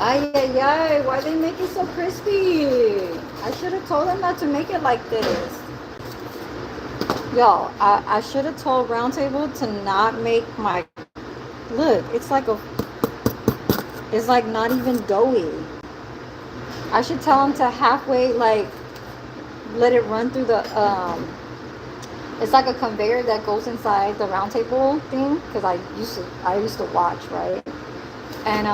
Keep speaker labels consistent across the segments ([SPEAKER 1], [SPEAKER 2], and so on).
[SPEAKER 1] Ay, ay, ay. Why they make it so crispy? I should have told them not to make it like this. Y'all, I should have told Roundtable to not make my... Look, it's like not even doughy. I should tell them to halfway, like, let it run through the, it's like a conveyor that goes inside the Roundtable thing, because I used to watch, right? And,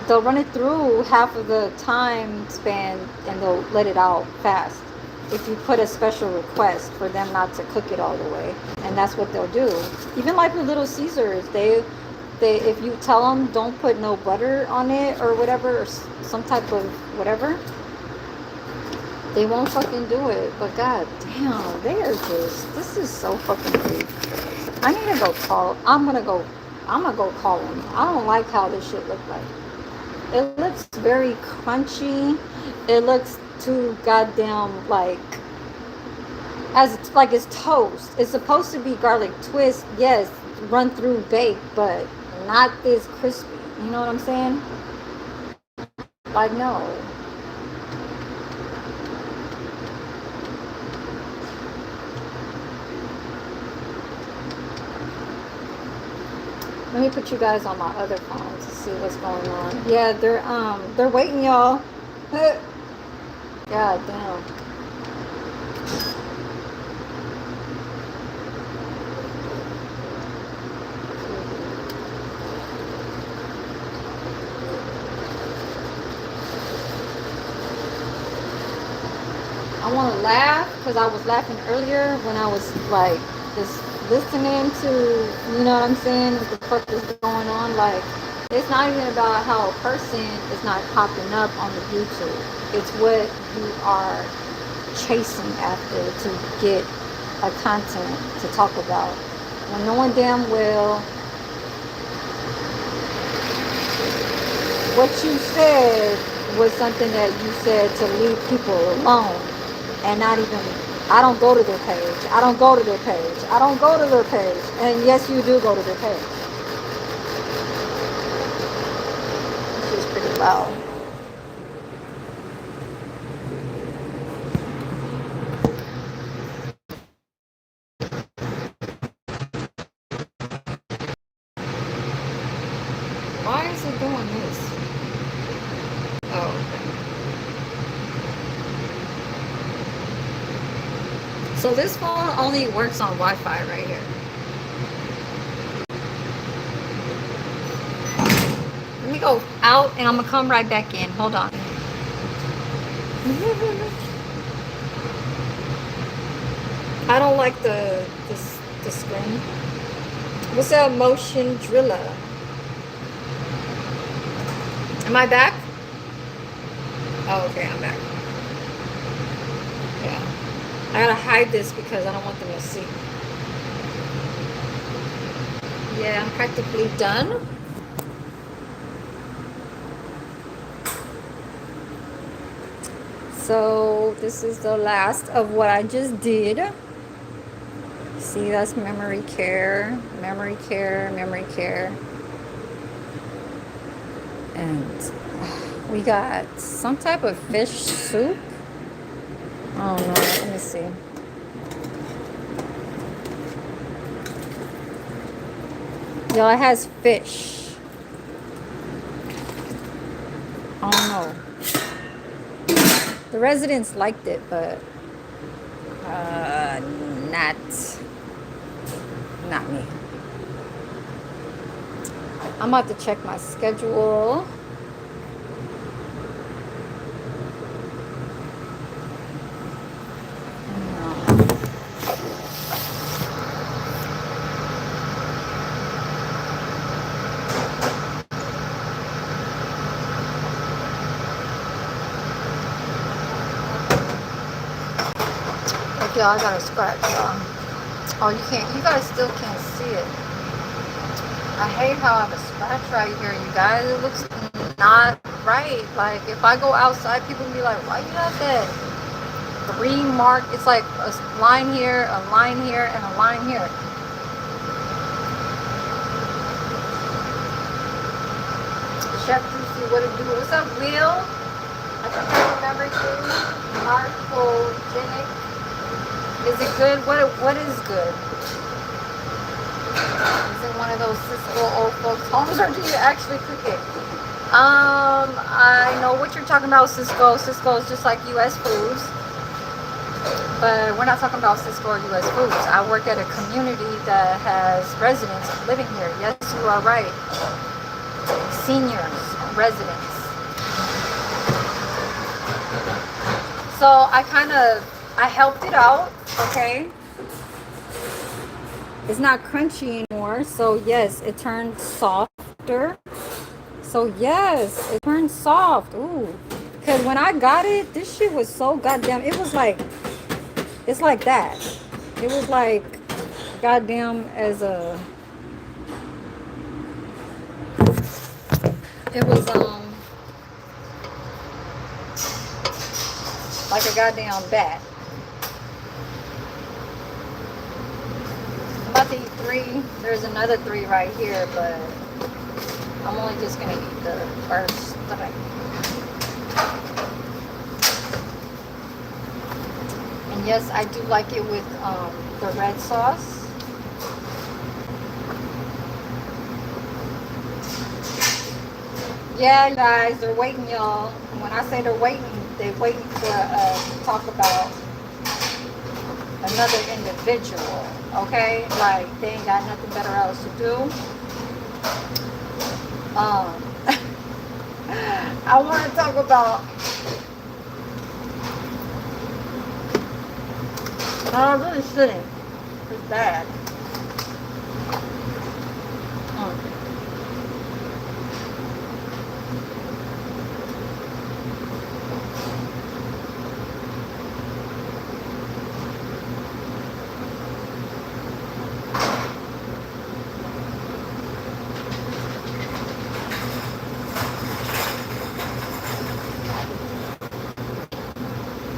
[SPEAKER 1] they'll run it through half of the time span and they'll let it out fast if you put a special request for them not to cook it all the way. And that's what they'll do. Even like with Little Caesars, they if you tell them don't put no butter on it or whatever, or some type of whatever, they won't fucking do it. But god damn, they are just... this is so fucking weird. I need to go call... I'm gonna go call them. I don't like how this shit look like. It looks very crunchy. It looks too goddamn like... as like it's toast. It's supposed to be garlic twist, yes, run through bake, but not this crispy. You know what I'm saying? Like, no. Let me put you guys on my other phone to see what's going on. Yeah, they're waiting, y'all. God damn. I want to laugh because I was laughing earlier when I was like just listening to, you know what I'm saying, what the fuck is going on. Like, it's not even about how a person is not popping up on the YouTube. It's what you are chasing after to get a content to talk about. When knowing damn well what you said was something that you said to leave people alone and not even... I don't go to their page. I don't go to their page. I don't go to their page. And yes, you do go to their page. This is pretty loud. Why is it doing this? Oh, okay. So this phone only works on Wi-Fi right here. Let me go out and I'm gonna come right back in. Hold on. I don't like the screen. What's that motion driller? Am I back? Oh, okay, I'm back. Yeah. I gotta hide this because I don't want them to see. Yeah, I'm practically done. So this is the last of what I just did. See, that's memory care, memory care, memory care. And we got some type of fish soup. Oh no, let me see. Y'all, it has fish. Oh no. The residents liked it, but not me. I'm about to check my schedule. Okay, I got a scratch, y'all. Oh, you guys still can't see it. I hate how I have a scratch right here, you guys. It looks not right. Like, if I go outside, people will be like, why you have that 3 mark? It's like a line here, and a line here. Chef Juicy, what it do? What's up, Will? I think I remember you. Marcogenic. Is it good? What is good? Is it one of those Cisco old folks homes, or do you actually cook it? I know what you're talking about, Cisco. Cisco is just like U.S. Foods, but we're not talking about Cisco or U.S. Foods. I work at a community that has residents living here. Yes, you are right. Seniors, residents. So I helped it out, okay? It's not crunchy anymore, so yes, it turned softer. So yes, it turned soft. Ooh, because when I got it, this shit was so goddamn. It was like, it's like that. It was like, goddamn, as a. It was like a goddamn bat. I'm about to eat 3. There's another 3 right here, but I'm only just gonna eat the first 3. And yes, I do like it with the red sauce. Yeah, you guys, they're waiting, y'all. When I say they're waiting to talk about another individual, okay? Like, they ain't got nothing better else to do. I want to talk about... No, I really shouldn't. It's bad.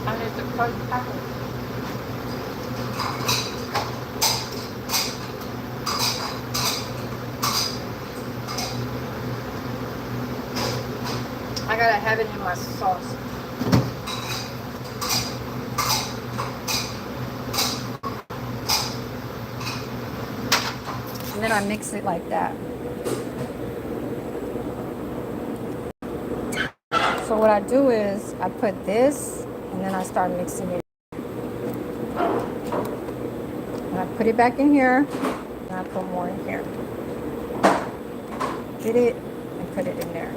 [SPEAKER 1] I need to cut apple. I gotta have it in my sauce. And then I mix it like that. So what I do is I put this and then I start mixing it. And I put it back in here and I put more in here. Get it and put it in there.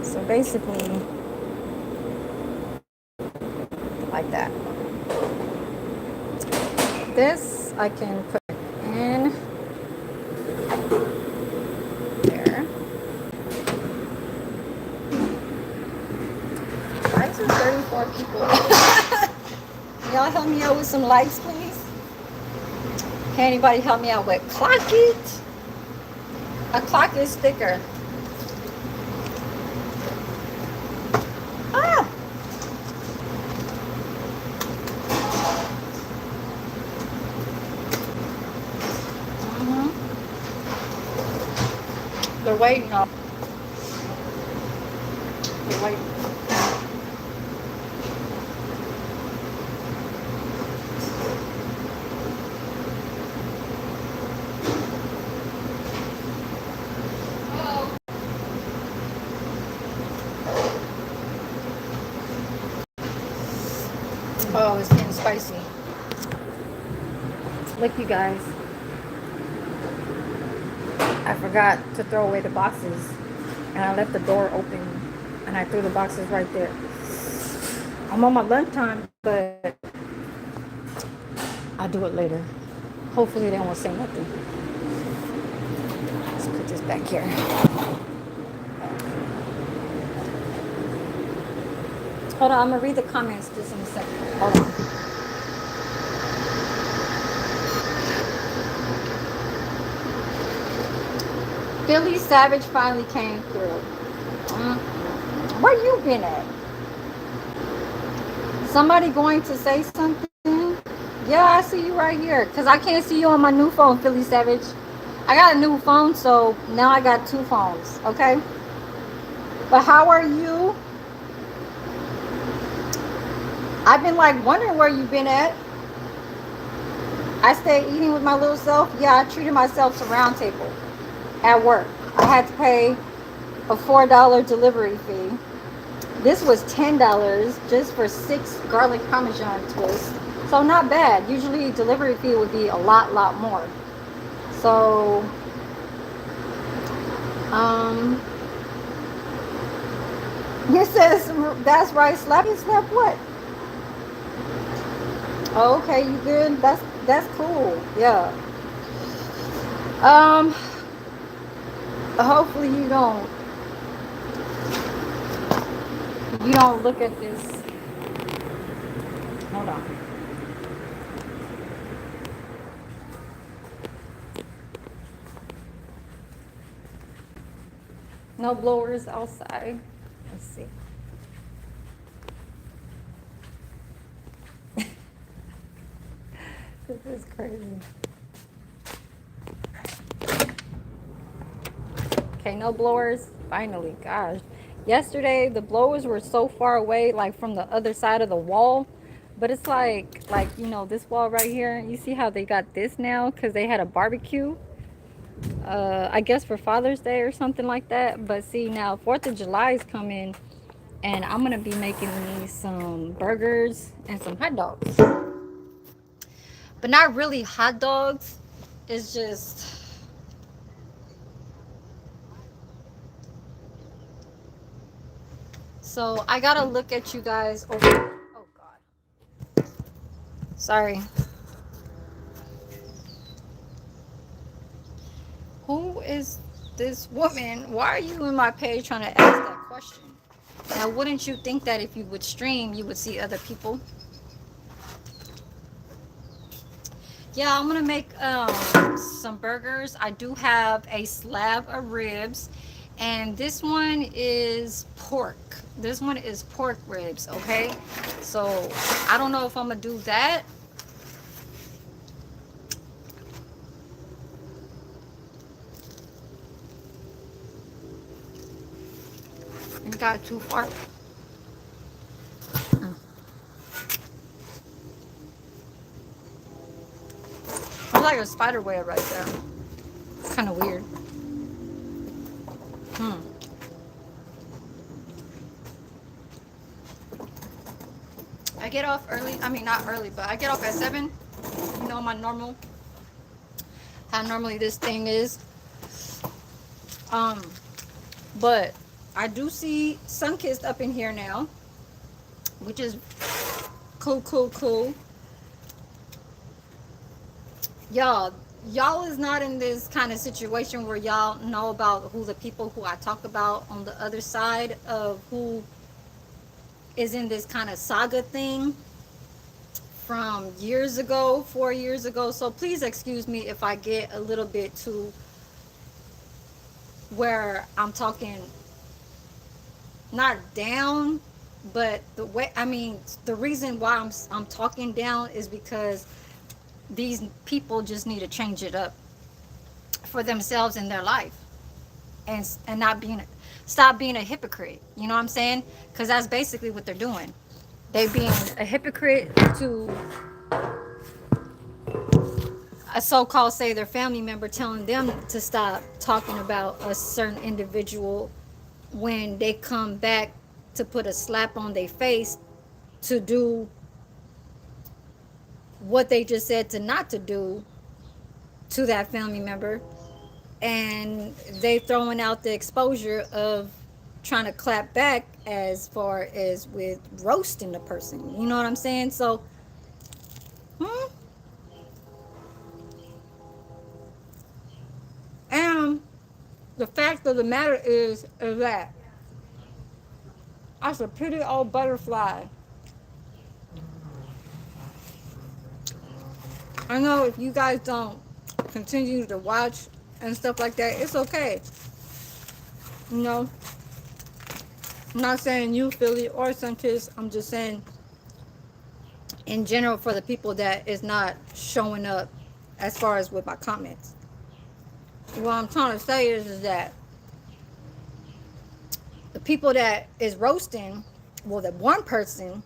[SPEAKER 1] So basically, like that. This I can put in there. Why is there 34 people? Y'all help me out with some likes, please. Can anybody help me out with Clock It? A Clock It sticker. Ah! They're waiting on. They're waiting. Oh, it's getting spicy. Look, you guys. I forgot to throw away the boxes. And I left the door open. And I threw the boxes right there. I'm on my lunchtime, but I'll do it later. Hopefully they won't say nothing. Let's put this back here. Hold on, I'm gonna read the comments just in a second. Hold on. Philly Savage finally came through. Where you been at? Somebody going to say something? Yeah, I see you right here. Because I can't see you on my new phone, Philly Savage. I got a new phone, so now I got two phones, okay? But how are you? I've been like wondering where you've been at. I stayed eating with my little self. Yeah, I treated myself to round table at work. I had to pay a $4 delivery fee. This was $10 just for 6 garlic parmesan twists. So not bad. Usually delivery fee would be a lot more. So um it says that's right, slappy slap what? Oh, okay, you good? That's cool. Yeah. Um hopefully you don't look at this. Hold on. No blowers outside. Let's see. This is crazy. Okay, no blowers. Finally, gosh. Yesterday the blowers were so far away, like from the other side of the wall. But it's like this wall right here. You see how they got this now? Because they had a barbecue. I guess for Father's Day or something like that. But see, now 4th of July is coming, and I'm gonna be making me some burgers and some hot dogs. But not really hot dogs. It's just, so I gotta look at you guys over. Oh God, sorry. Who is this woman? Why are you in my page trying to ask that question? Now, wouldn't you think that if you would stream, you would see other people? Yeah, I'm gonna make some burgers. I do have a slab of ribs, and this one is pork. This one is pork ribs, okay? So I don't know if I'm gonna do that. It got too far. It's like a spider web right there. It's kind of weird. Hmm. I get off early. I mean, not early, but I get off at 7. You know, my normal, how normally this thing is. Um, but I do see Sunkissed up in here now, which is cool. Y'all is not in this kind of situation where y'all know about who the people who I talk about on the other side of who is in this kind of saga thing from years ago, 4 years ago. So please excuse me if I get a little bit too where I'm talking not down, but the way, I mean, the reason why I'm talking down is because these people just need to change it up for themselves in their life, and not being, stop being a hypocrite. You know what I'm saying? Because that's basically what they're doing. They being a hypocrite to a so-called, say, their family member, telling them to stop talking about a certain individual when they come back to put a slap on their face to do what they just said to not to do to that family member. And they throwing out the exposure of trying to clap back as far as with roasting the person. You know what I'm saying? So and the fact of the matter is that that's a pretty old butterfly. I know if you guys don't continue to watch and stuff like that, it's okay. You know, I'm not saying you, Philly, or Sunkist. I'm just saying in general for the people that is not showing up as far as with my comments. What I'm trying to say is that the people that is roasting, well, the one person,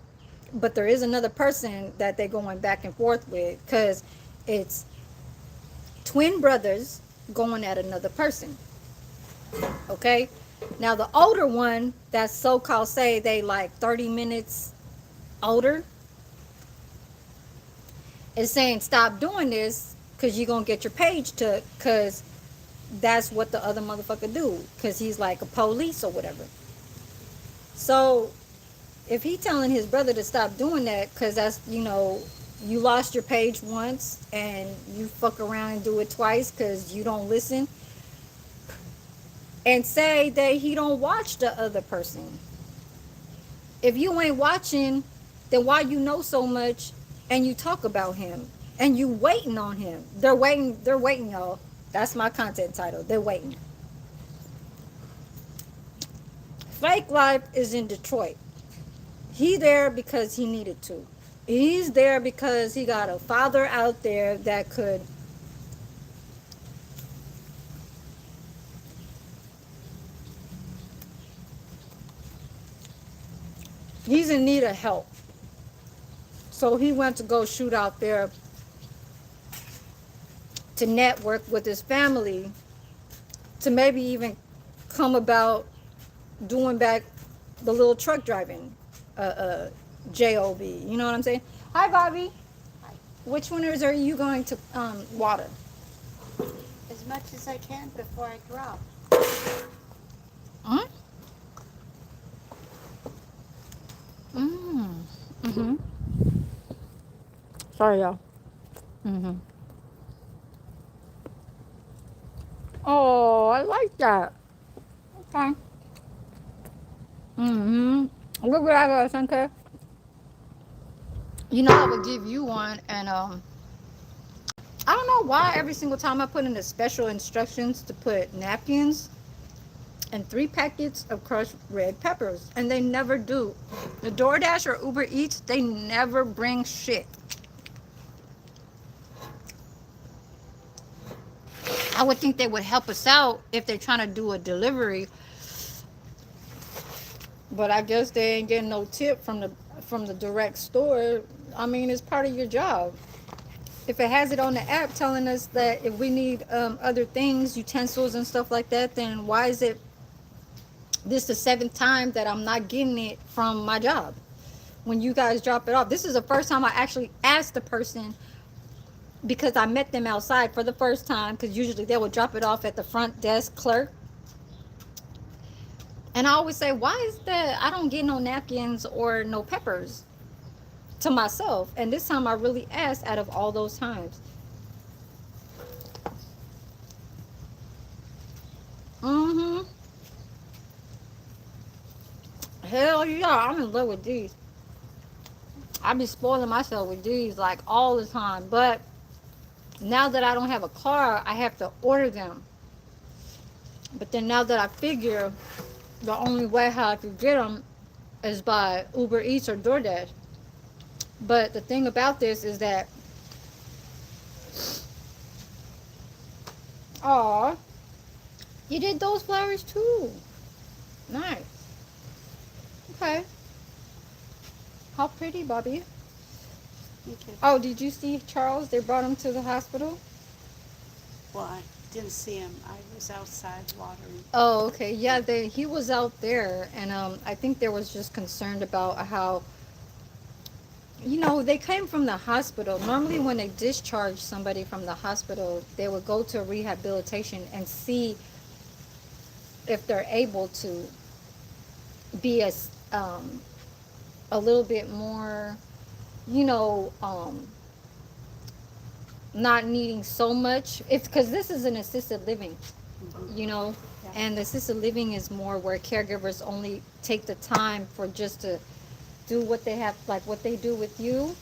[SPEAKER 1] but there is another person that they're going back and forth with, because it's twin brothers going at another person. Okay, now the older one, that's so-called, say they like 30 minutes older, is saying stop doing this because you're gonna get your page took, because that's what the other motherfucker do, because he's like a police or whatever. So if he telling his brother to stop doing that because that's, you lost your page once and you fuck around and do it twice because you don't listen, and say that he don't watch the other person. If you ain't watching, then why you know so much and you talk about him and you waiting on him? They're waiting, y'all. That's my content title. They're waiting. Fake Life is in Detroit. He there because he needed to. He's there because he got a father out there that could, he's in need of help. So he went to go shoot out there to network with his family, to maybe even come about doing back the little truck driving job. You know what I'm saying? Hi, Bobby. Which winners are you going to water?
[SPEAKER 2] As much as I can before I drop.
[SPEAKER 1] Mm? Mm. Mm-hmm. Sorry, y'all. Mm-hmm. Oh, I like that. Okay. Mm-hmm. Look what I got, Sunday. I would give you one, and I don't know why every single time I put in the special instructions to put napkins and 3 packets of crushed red peppers, and they never do. The DoorDash or Uber Eats, they never bring shit. I would think they would help us out if they're trying to do a delivery, but I guess they ain't getting no tip from the direct store. I mean, it's part of your job. If it has it on the app telling us that if we need other things, utensils and stuff like that, then why is it this the seventh time that I'm not getting it from my job when you guys drop it off? This is the first time I actually asked the person, because I met them outside for the first time, because usually they would drop it off at the front desk clerk. And I always say, why is that I don't get no napkins or no peppers to myself? And this time I really asked out of all those times. Mm-hmm. Hell yeah, I'm in love with these. I be spoiling myself with these like all the time. But now that I don't have a car, I have to order them. But then now that I figure the only way how I could get them is by Uber Eats or DoorDash. But the thing about this is that, oh, you did those flowers too. Nice. Okay. How pretty, Bobby.
[SPEAKER 2] You too.
[SPEAKER 1] Oh, did you see Charles? They brought him to the hospital.
[SPEAKER 2] Well, I didn't see him. I was outside watering.
[SPEAKER 1] Oh, okay. Yeah, he was out there, and I think they was just concerned about how, they came from the hospital. Normally, when they discharge somebody from the hospital, they would go to rehabilitation and see if they're able to be a little bit more, you know, not needing so much. If because this is an assisted living,
[SPEAKER 2] Mm-hmm.
[SPEAKER 1] you know,
[SPEAKER 2] Yeah.
[SPEAKER 1] and the assisted living is more where caregivers only take the time for just to do what they have, like what they do with you.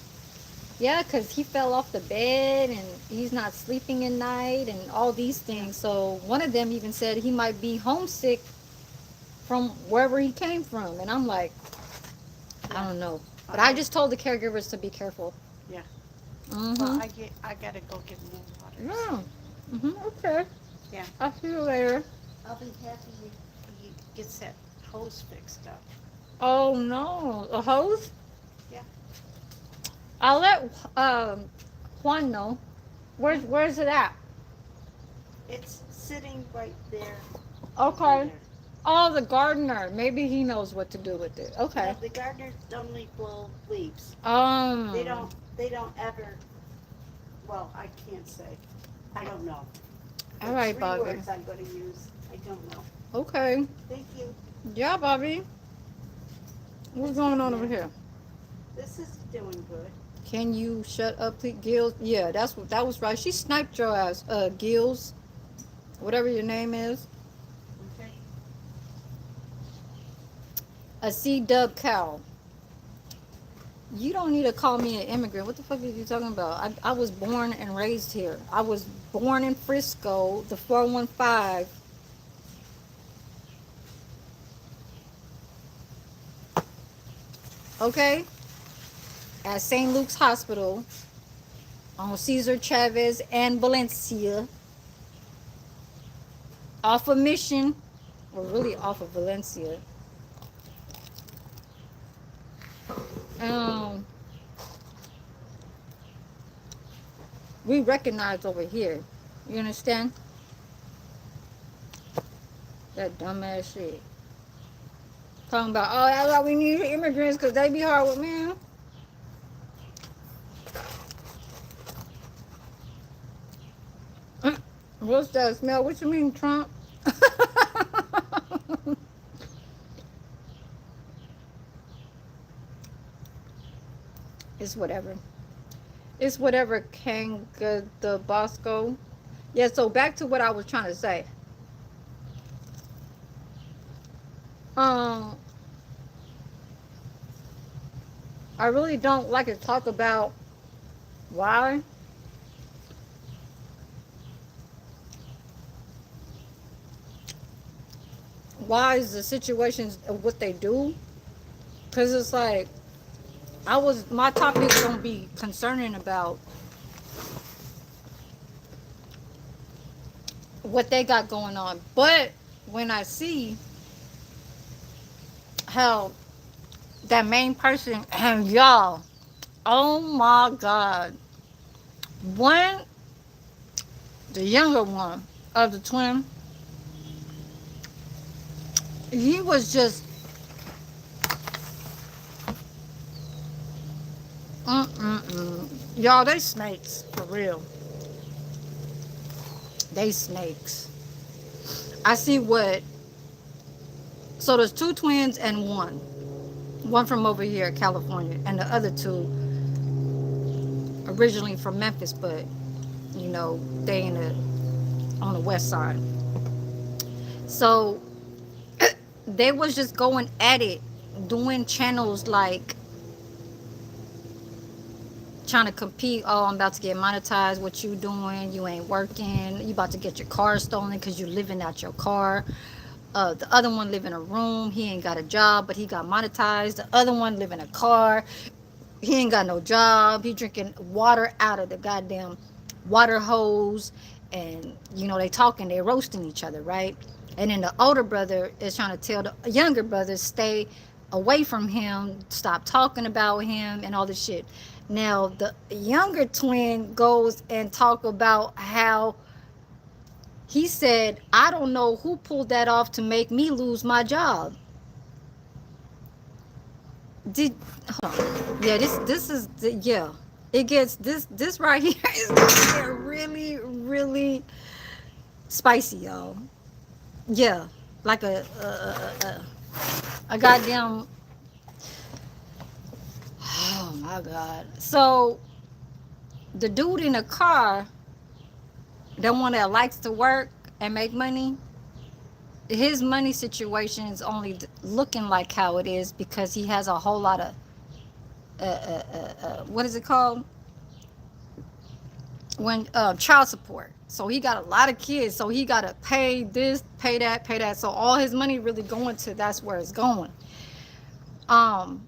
[SPEAKER 1] Yeah, because he fell off the bed and he's not sleeping at night and all these things. So one of them even said he might be homesick from wherever he came from. And I'm like, I
[SPEAKER 2] Yeah.
[SPEAKER 1] don't know. But I
[SPEAKER 2] I
[SPEAKER 1] just told the caregivers to be careful.
[SPEAKER 2] Yeah. Well,
[SPEAKER 1] Mm-hmm.
[SPEAKER 2] I gotta go get more water.
[SPEAKER 1] Yeah. Mm-hmm. Okay.
[SPEAKER 2] Yeah.
[SPEAKER 1] I'll see you later.
[SPEAKER 2] I'll be happy if he gets that hose fixed up.
[SPEAKER 1] Oh no, a hose?
[SPEAKER 2] Yeah.
[SPEAKER 1] I'll let Juan know. Where's it at?
[SPEAKER 2] It's sitting right there. Over
[SPEAKER 1] Okay.
[SPEAKER 2] there.
[SPEAKER 1] Oh, the gardener. Maybe he knows what to do with it.
[SPEAKER 2] No,
[SPEAKER 1] Okay.
[SPEAKER 2] the gardeners don't only blow leaves. They
[SPEAKER 1] Um.
[SPEAKER 2] don't. They don't ever. Well, I can't say. I don't know.
[SPEAKER 1] All
[SPEAKER 2] The
[SPEAKER 1] right,
[SPEAKER 2] three
[SPEAKER 1] Bobby.
[SPEAKER 2] words I'm going to use. I don't know.
[SPEAKER 1] Okay.
[SPEAKER 2] Thank you.
[SPEAKER 1] Yeah, Bobby. What's
[SPEAKER 2] It's
[SPEAKER 1] going
[SPEAKER 2] getting
[SPEAKER 1] on over
[SPEAKER 2] there.
[SPEAKER 1] here?
[SPEAKER 2] This is doing good.
[SPEAKER 1] Can you shut up, please, Gills? Yeah, that was right. She sniped your ass, Gills, whatever your name is.
[SPEAKER 2] Okay.
[SPEAKER 1] A C-dub cow. You don't need to call me an immigrant. What the fuck are you talking about? I was born and raised here. I was born in Frisco, the 415. Okay? At St. Luke's Hospital on Cesar Chavez and Valencia. Off of Mission, or really off of Valencia. Um, we recognize over here. You understand? That dumbass shit. Talking about, oh, that's why we need immigrants because they be hard with man. What's that smell? What you mean, Trump? It's whatever. It's whatever, Kanga the Bosco. Yeah, so back to what I was trying to say. Um, I really don't like to talk about why. Why is the situations what they do? Because it's like, my topic gonna be concerning about what they got going on. But when I see how that main person, and y'all, oh my God, one, the younger one of the twin, he was just, y'all, they snakes, for real. They snakes. I see what, so there's two twins and one from over here, California, and the other two originally from Memphis, but you know they on the west side. So they was just going at it, doing channels like trying to compete. Oh, I'm about to get monetized. What you doing? You ain't working. You about to get your car stolen because you living out your car. The other one live in a room. He ain't got a job, but he got monetized. The other one live in a car. He ain't got no job. He drinking water out of the goddamn water hose. And, you know, they talking, they roasting each other, right? And then the older brother is trying to tell the younger brother, stay away from him, stop talking about him and all this shit. Now, the younger twin goes and talk about how he said, I don't know who pulled that off to make me lose my job. Did hold on. Yeah, this is yeah. It gets this right here is gonna get really really spicy, y'all. Yeah, like a goddamn. Oh my God. So the dude in the car, the one that likes to work and make money, his money situation is only looking like how it is because he has a whole lot of what is it called when child support. So he got a lot of kids, so he got to pay this, pay that, so all his money really going to, that's where it's going. um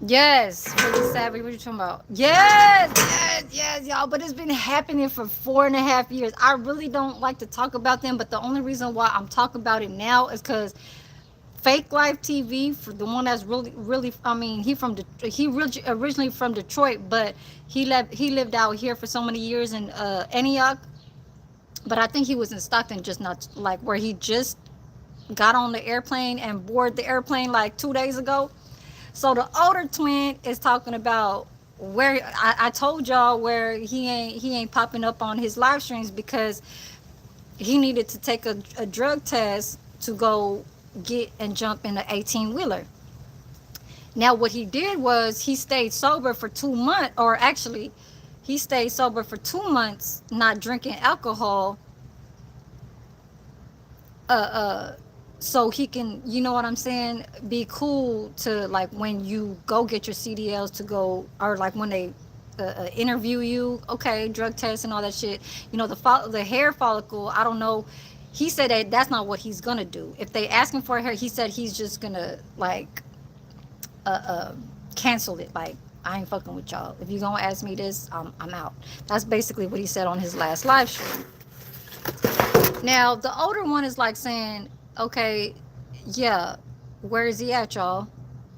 [SPEAKER 1] Yes, really savage. What are you talking about? Yes, yes, yes, y'all. But it's been happening for 4.5 years. I really don't like to talk about them, but the only reason why I'm talking about it now is because Fake Life TV, for the one that's really, really. I mean, originally from Detroit, but he lived out here for so many years in Antioch. But I think he was in Stockton, just not like where he just got on the airplane and boarded the airplane like 2 days ago. So the older twin is talking about where I told y'all where he ain't popping up on his live streams because he needed to take a drug test to go get and jump in an 18 wheeler. Now what he did was he stayed sober for 2 months, or actually he stayed sober for 2 months, not drinking alcohol, uh uh so he can, you know what I'm saying, be cool to like when you go get your CDLs to go, or like when they interview you, okay, drug test and all that shit. The hair follicle, I don't know. He said that that's not what he's gonna do. If they ask him for hair, he said he's just gonna like uh, uh cancel it. Like, I ain't fucking with y'all. If you gonna ask me this, I'm out. That's basically what he said on his last live stream. Now the older one is like saying, okay, yeah, where is he at, y'all?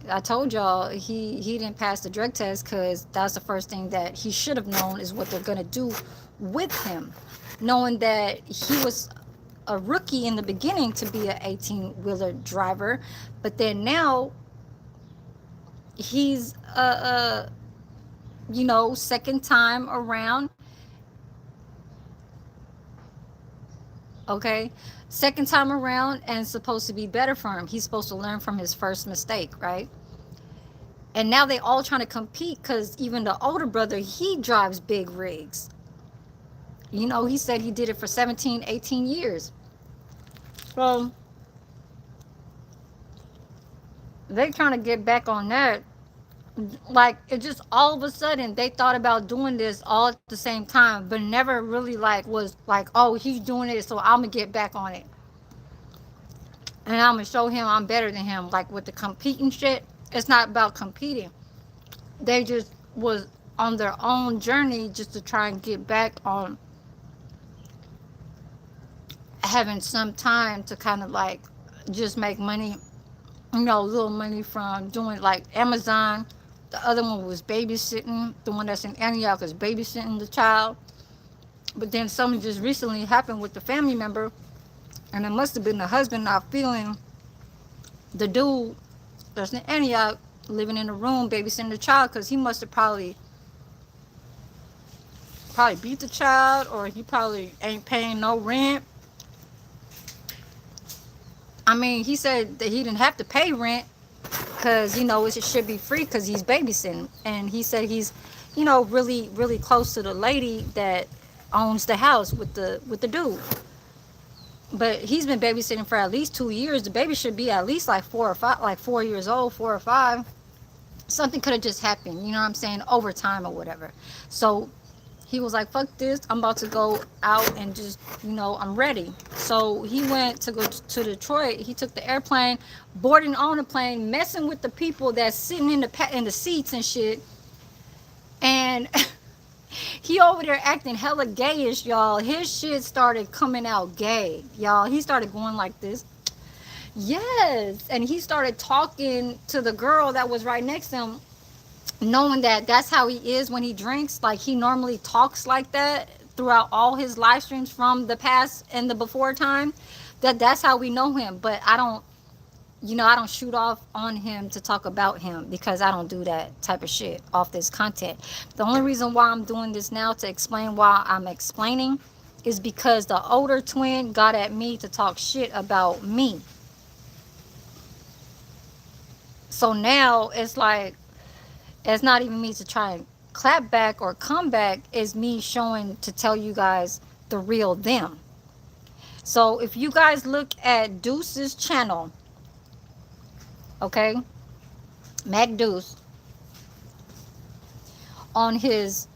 [SPEAKER 1] I told y'all he didn't pass the drug test because that's the first thing that he should have known is what they're gonna do with him, knowing that he was a rookie in the beginning to be an 18 wheeler driver, but then now he's second time around. Okay, second time around, and supposed to be better for him. He's supposed to learn from his first mistake, right? And now they all trying to compete because even the older brother, he drives big rigs. He said he did it for 17, 18 years. So they trying to get back on that. Like, it just all of a sudden they thought about doing this all at the same time, but never really like was like, oh, he's doing it, so I'm gonna get back on it. And I'm gonna show him I'm better than him. Like with the competing shit, it's not about competing. They just was on their own journey just to try and get back on having some time to kind of like just make money, little money from doing like Amazon. The other one was babysitting. The one that's in Antioch is babysitting the child. But then something just recently happened with the family member, and it must have been the husband not feeling the dude that's in Antioch living in a room babysitting the child, because he must have probably beat the child, or he probably ain't paying no rent. I mean, he said that he didn't have to pay rent because it should be free because he's babysitting, and he said he's really really close to the lady that owns the house with the dude. But he's been babysitting for at least 2 years. The baby should be at least like 4 or 5, like 4 years old, 4 or 5. Something could have just happened, you know what I'm saying, over time or whatever. So he was like, fuck this, I'm about to go out and just, I'm ready. So he went to go to Detroit. He took the airplane, boarding on the plane, messing with the people that's sitting in the seats and shit. And he over there acting hella gayish, y'all. His shit started coming out gay, y'all. He started going like this. Yes. And he started talking to the girl that was right next to him, knowing that that's how he is when he drinks. Like, he normally talks like that throughout all his live streams from the past and the before time. That's how we know him. But I don't shoot off on him to talk about him because I don't do that type of shit off this content. The only reason why I'm doing this now to explain why I'm explaining is because the older twin got at me to talk shit about me. So now it's like, it's not even me to try and clap back or come back. It's me showing to tell you guys the real them. So if you guys look at Deuce's channel, okay, Mac Deuce, on his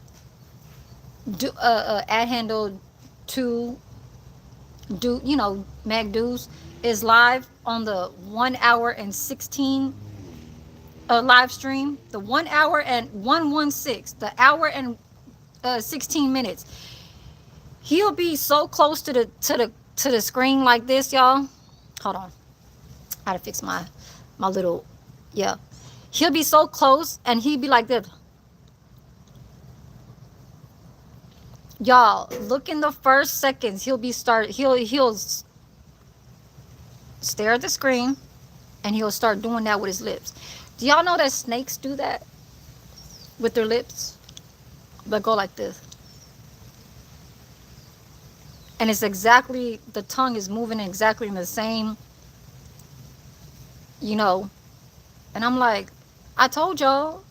[SPEAKER 1] ad handle to do, Mac Deuce is live on the 1 hour and 16 live stream, the 1 hour and 116, the hour and 16 minutes. He'll be so close to the screen like this, y'all. Hold on, I gotta fix my little, yeah. He'll be so close and he'd be like this. Y'all, look in the first seconds. He'll stare at the screen and he'll start doing that with his lips. Do y'all know that snakes do that with their lips? But go like this. And it's exactly, the tongue is moving exactly in the same, you know. And I'm like, I told y'all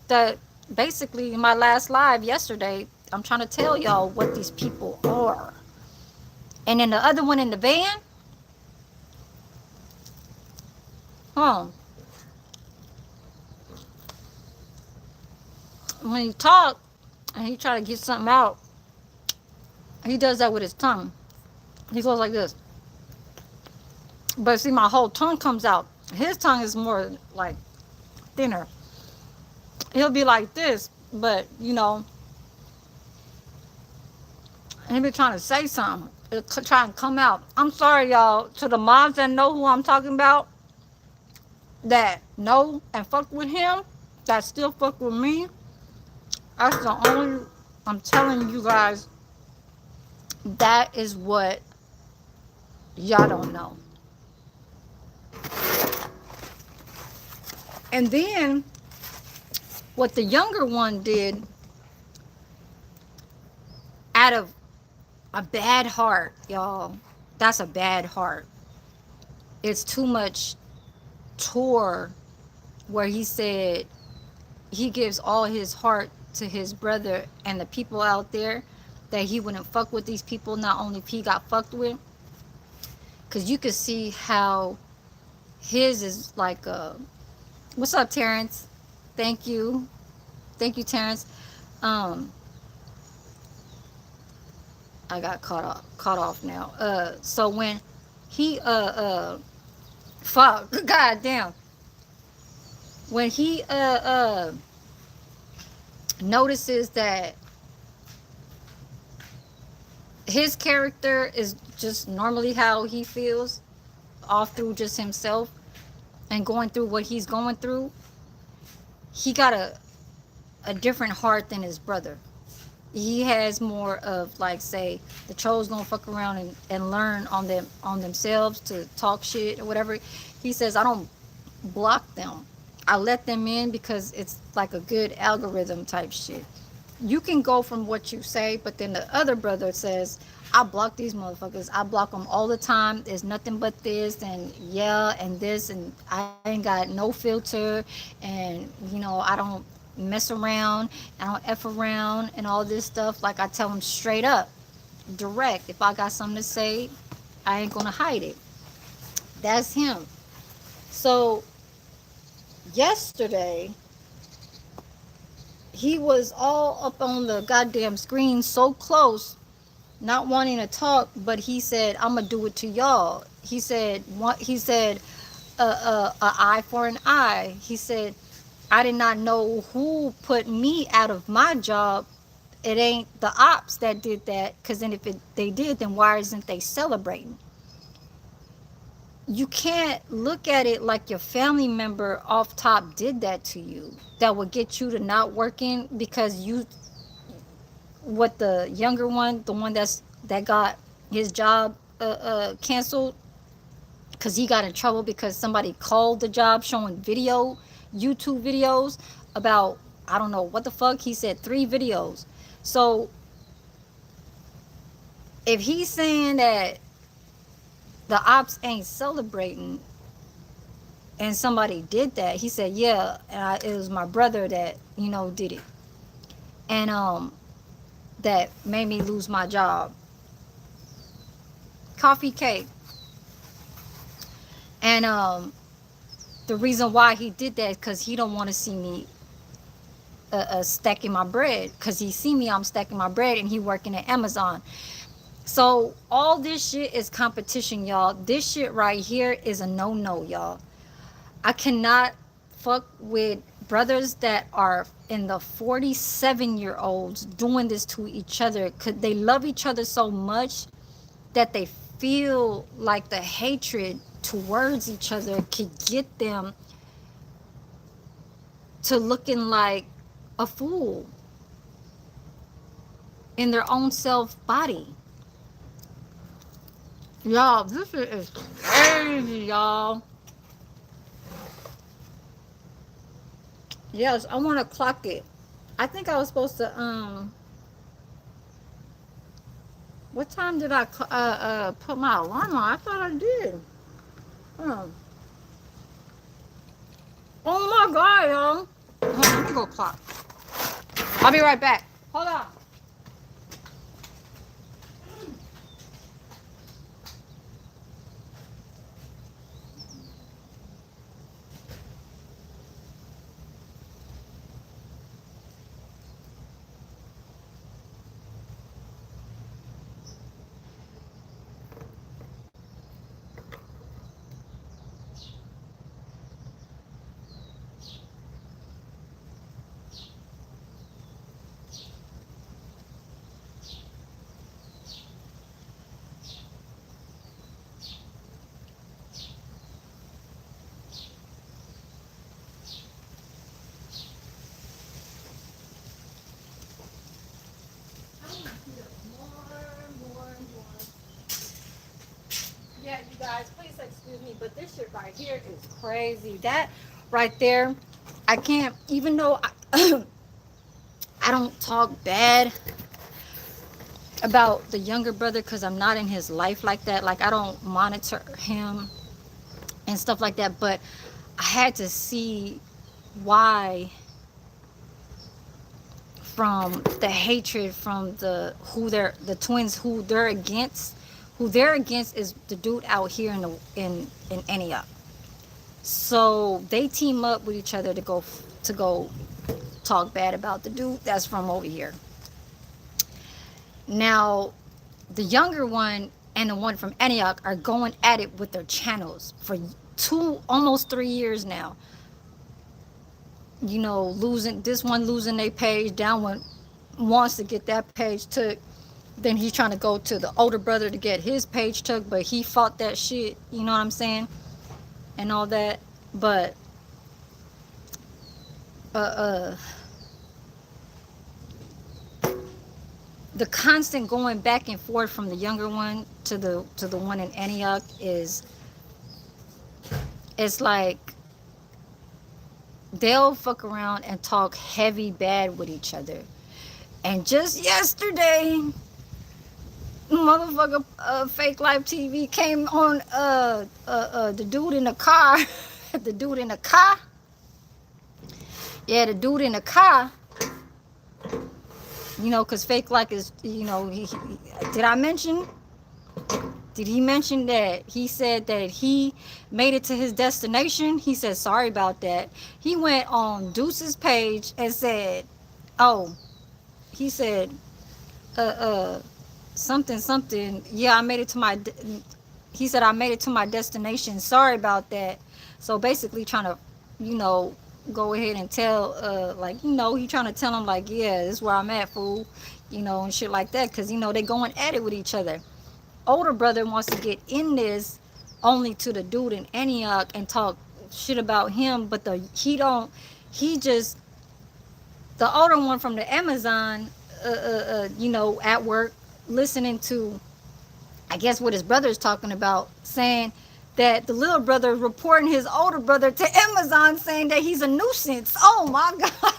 [SPEAKER 1] that basically in my last live yesterday, I'm trying to tell y'all what these people are. And then the other one in the van, when he talk and he try to get something out, he does that with his tongue. He goes like this. But see, my whole tongue comes out. His tongue is more like thinner. He'll be like this, but you know, he'll be trying to say something. It'll try and come out. I'm sorry, y'all. To the moms that know who I'm talking about, that know and fuck with him, that still fuck with me, that's the only, I'm telling you guys, that is what y'all don't know. And then what the younger one did, out of a bad heart, y'all, that's a bad heart. It's too much tour where he said he gives all his heart to his brother and the people out there, that he wouldn't fuck with these people, not only if he got fucked with. Because you could see how his is like, what's up, Terrence? Thank you. Thank you, Terrence. I got caught off now. So when he fuck, goddamn, when he notices that his character is just normally how he feels, all through just himself and going through what he's going through, he got a different heart than his brother. He has more of, like, say, the trolls gonna fuck around and learn on themselves to talk shit or whatever. He says, I don't block them. I let them in because it's like a good algorithm type shit. You can go from what you say, but then the other brother says, I block these motherfuckers. I block them all the time. There's nothing but this and yeah and this, and I ain't got no filter, and you know, I don't mess around, I don't F around and all this stuff. Like, I tell them straight up, direct. If I got something to say, I ain't gonna hide it. That's him. So yesterday, he was all up on the goddamn screen so close, not wanting to talk, but he said, I'm gonna do it to y'all. He said, what? He said, a eye for an eye. He said, I did not know who put me out of my job. It ain't the ops that did that, because then if they did, then why isn't they celebrating? You can't look at it like your family member off top did that to you. That would get you to not working because you, what the younger one, the one that got his job canceled because he got in trouble because somebody called the job showing YouTube videos about, I don't know what the fuck, he said 3 videos. So if he's saying that the ops ain't celebrating and somebody did that, he said, yeah, it was my brother that, you know, did it, and that made me lose my job. Coffee cake. And the reason why he did that is because he don't want to see me stacking my bread, because he see me, I'm stacking my bread, and he working at Amazon. So all this shit is competition, y'all. This shit right here is a no-no, y'all. I cannot fuck with brothers that are in the 47-year-olds doing this to each other. Could they love each other so much that they feel like the hatred towards each other could get them to looking like a fool in their own self body. Y'all, this shit is crazy, y'all. Yes, I want to clock it. I think I was supposed to, what time did I put my alarm on? I thought I did. Um, oh my God, y'all. Hold on, let me go clock. I'll be right back. Hold on. Yeah, you guys, please excuse me, but this shit right here is crazy. That right there, I can't, even though I don't talk bad about the younger brother because I'm not in his life like that. Like, I don't monitor him and stuff like that, but I had to see why, from the hatred from the twins who they're against is the dude out here in Antioch. So they team up with each other to go talk bad about the dude that's from over here. Now, the younger one and the one from Antioch are going at it with their channels for almost 3 years now. You know, losing their page, down one wants to get that page took. Then he's trying to go to the older brother to get his page took, but he fought that shit, you know what I'm saying? And all that. But the constant going back and forth from the younger one to the one in Antioch is, it's like they'll fuck around and talk heavy bad with each other. And just yesterday, motherfucker, Fake Life TV came on the dude in the car. The dude in the car. Yeah, the dude in the car. You know, because Fake Life is, you know, did I mention? Did he mention that he said that he made it to his destination? He said, sorry about that. He went on Deuce's page and said, oh, he said, something. Yeah, I made it to he said, I made it to my destination. Sorry about that. So basically trying to, you know, go ahead and tell, like, you know, he trying to tell him, like, yeah, this is where I'm at, fool, you know, and shit like that. Because, you know, they going at it with each other. Older brother wants to get in this only to the dude in Antioch and talk shit about him, but the older one from the Amazon, you know, at work, listening to, I guess, what his brother is talking about, saying that the little brother reporting his older brother to Amazon, saying that he's a nuisance. Oh my God.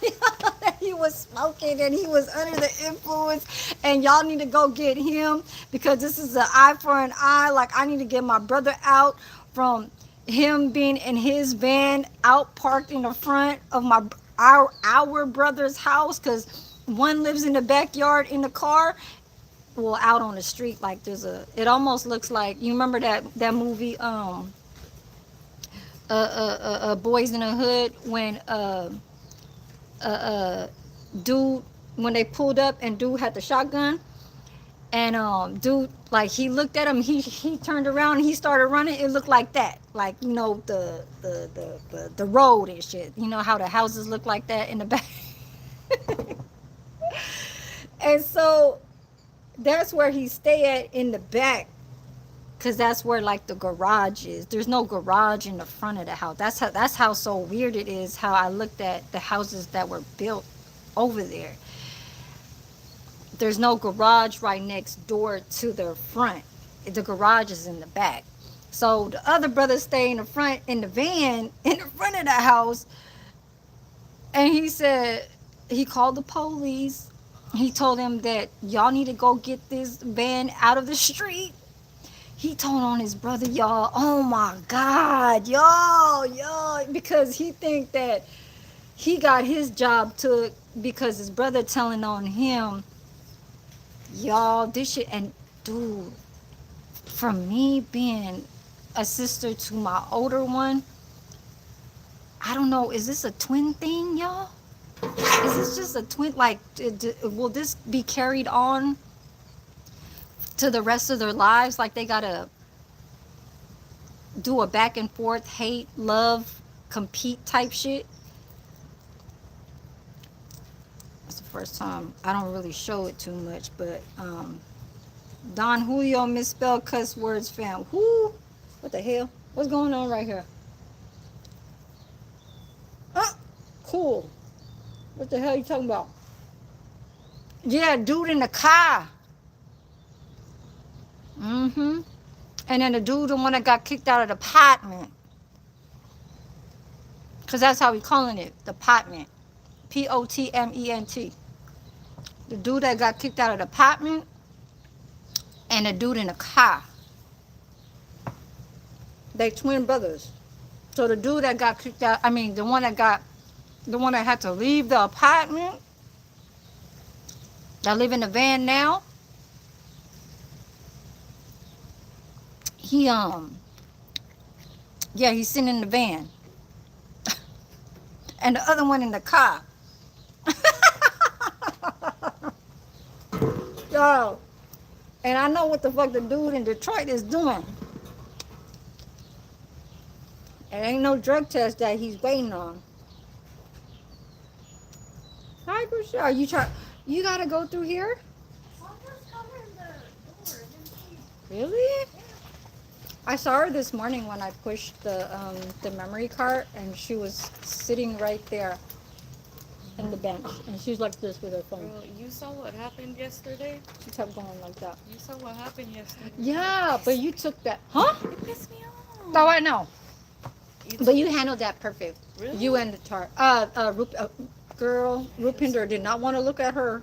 [SPEAKER 1] He was smoking and he was under the influence, and y'all need to go get him because this is an eye for an eye. Like, I need to get my brother out from him being in his van out parked in the front of our brother's house, because one lives in the backyard in the car, well, out on the street. Like, it almost looks like, you remember that movie, Boys in the Hood, when dude, when they pulled up and dude had the shotgun, And dude, like he looked at him, he turned around and he started running. It looked like that, like you know the road and shit. You know how the houses look like that in the back. And so that's where he stay at in the back, cause that's where like the garage is. There's no garage in the front of the house. That's how so weird it is. How I looked at the houses that were built over there. There's no garage right next door to their front. The garage is in the back. So the other brother stay in the front in the van in the front of the house. And he said he called the police. He told them that y'all need to go get this van out of the street. He told on his brother, y'all. Oh my God, y'all, because he think that he got his job took because his brother telling on him. Y'all, this shit, and dude, from me being a sister to my older one, I don't know, is this a twin thing, y'all? Is this just a twin? Like, will this be carried on to the rest of their lives? Like, they gotta do a back and forth, hate, love, compete type shit? That's the first time. I don't really show it too much, but, Don Julio misspelled cuss words found. Whoo! What the hell? What's going on right here? Cool. What the hell are you talking about? Yeah, dude in the car. Mm-hmm. And then the dude, the one that got kicked out of the apartment. Because that's how we calling it, the apartment. Potment. The dude that got kicked out of the apartment. And the dude in the car. They twin brothers. So the dude that got kicked out, the one that had to leave the apartment, that live in the van now, he's sitting in the van. And the other one in the car. Yo, and I know what the fuck the dude in Detroit is doing. It ain't no drug test that he's waiting on. Hi, Michelle. You gotta go through here? Really? I saw her this morning when I pushed the memory cart, and she was sitting right there in the bench, and she's like this with her phone.
[SPEAKER 3] Girl, you saw what happened yesterday?
[SPEAKER 1] She kept going like that.
[SPEAKER 3] You saw what happened yesterday?
[SPEAKER 1] Yeah, but you took that. Huh?
[SPEAKER 3] It pissed me off.
[SPEAKER 1] Oh, I know.
[SPEAKER 3] You
[SPEAKER 1] But you handled that perfect.
[SPEAKER 3] Really?
[SPEAKER 1] You and the girl, Rupinder did not want to look at her.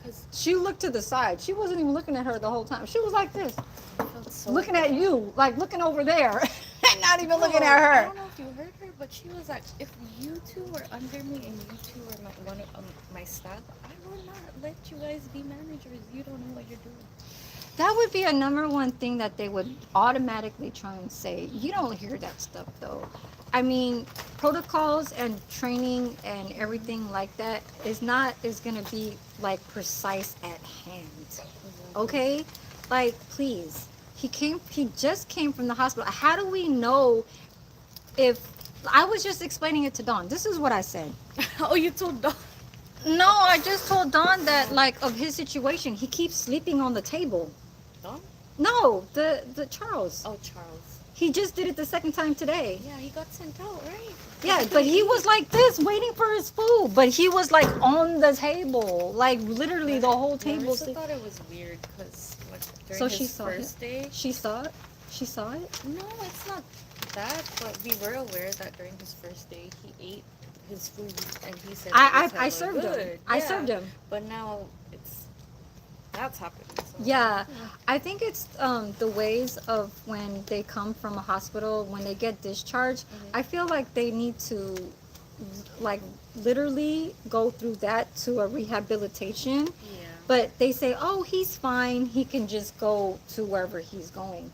[SPEAKER 3] 'Cause
[SPEAKER 1] She looked to the side. She wasn't even looking at her the whole time. She was like this,
[SPEAKER 3] I felt so
[SPEAKER 1] looking at you, like looking over there, and not even looking
[SPEAKER 3] No,
[SPEAKER 1] at
[SPEAKER 3] I
[SPEAKER 1] her.
[SPEAKER 3] don't know if you heard her, but she was like, if you two were under me and you two were my staff, I will not let you guys be managers. You don't know what you're doing.
[SPEAKER 1] That would be a number one thing that they would automatically try and say. You don't hear that stuff though. I mean, protocols and training and everything like that is going to be like precise at hand. Okay? Like, please. He just came from the hospital. How do we know if I was just explaining it to Dawn. This is what I said.
[SPEAKER 3] Oh, you told Dawn.
[SPEAKER 1] No, I just told Dawn that like of his situation. He keeps sleeping on the table.
[SPEAKER 3] Dawn?
[SPEAKER 1] No, the Charles.
[SPEAKER 3] Oh, Charles.
[SPEAKER 1] He just did it the second time today.
[SPEAKER 3] Yeah, he got sent out, right?
[SPEAKER 1] Yeah, but he was like this, waiting for his food. But he was like on the table, like literally the whole table.
[SPEAKER 3] I thought it was weird because during
[SPEAKER 1] So
[SPEAKER 3] his
[SPEAKER 1] she saw
[SPEAKER 3] first day.
[SPEAKER 1] She saw it. She saw it.
[SPEAKER 3] No, it's not that. But we were aware that during his first day, he ate his food and he said
[SPEAKER 1] I served him.
[SPEAKER 3] good.
[SPEAKER 1] I
[SPEAKER 3] Yeah.
[SPEAKER 1] served him.
[SPEAKER 3] But now that's happening. So.
[SPEAKER 1] Yeah, I think it's the ways of when they come from a hospital, when they get discharged. I feel like they need to, like, literally go through that to a rehabilitation.
[SPEAKER 3] Yeah.
[SPEAKER 1] But they say, oh, he's fine. He can just go to wherever he's going.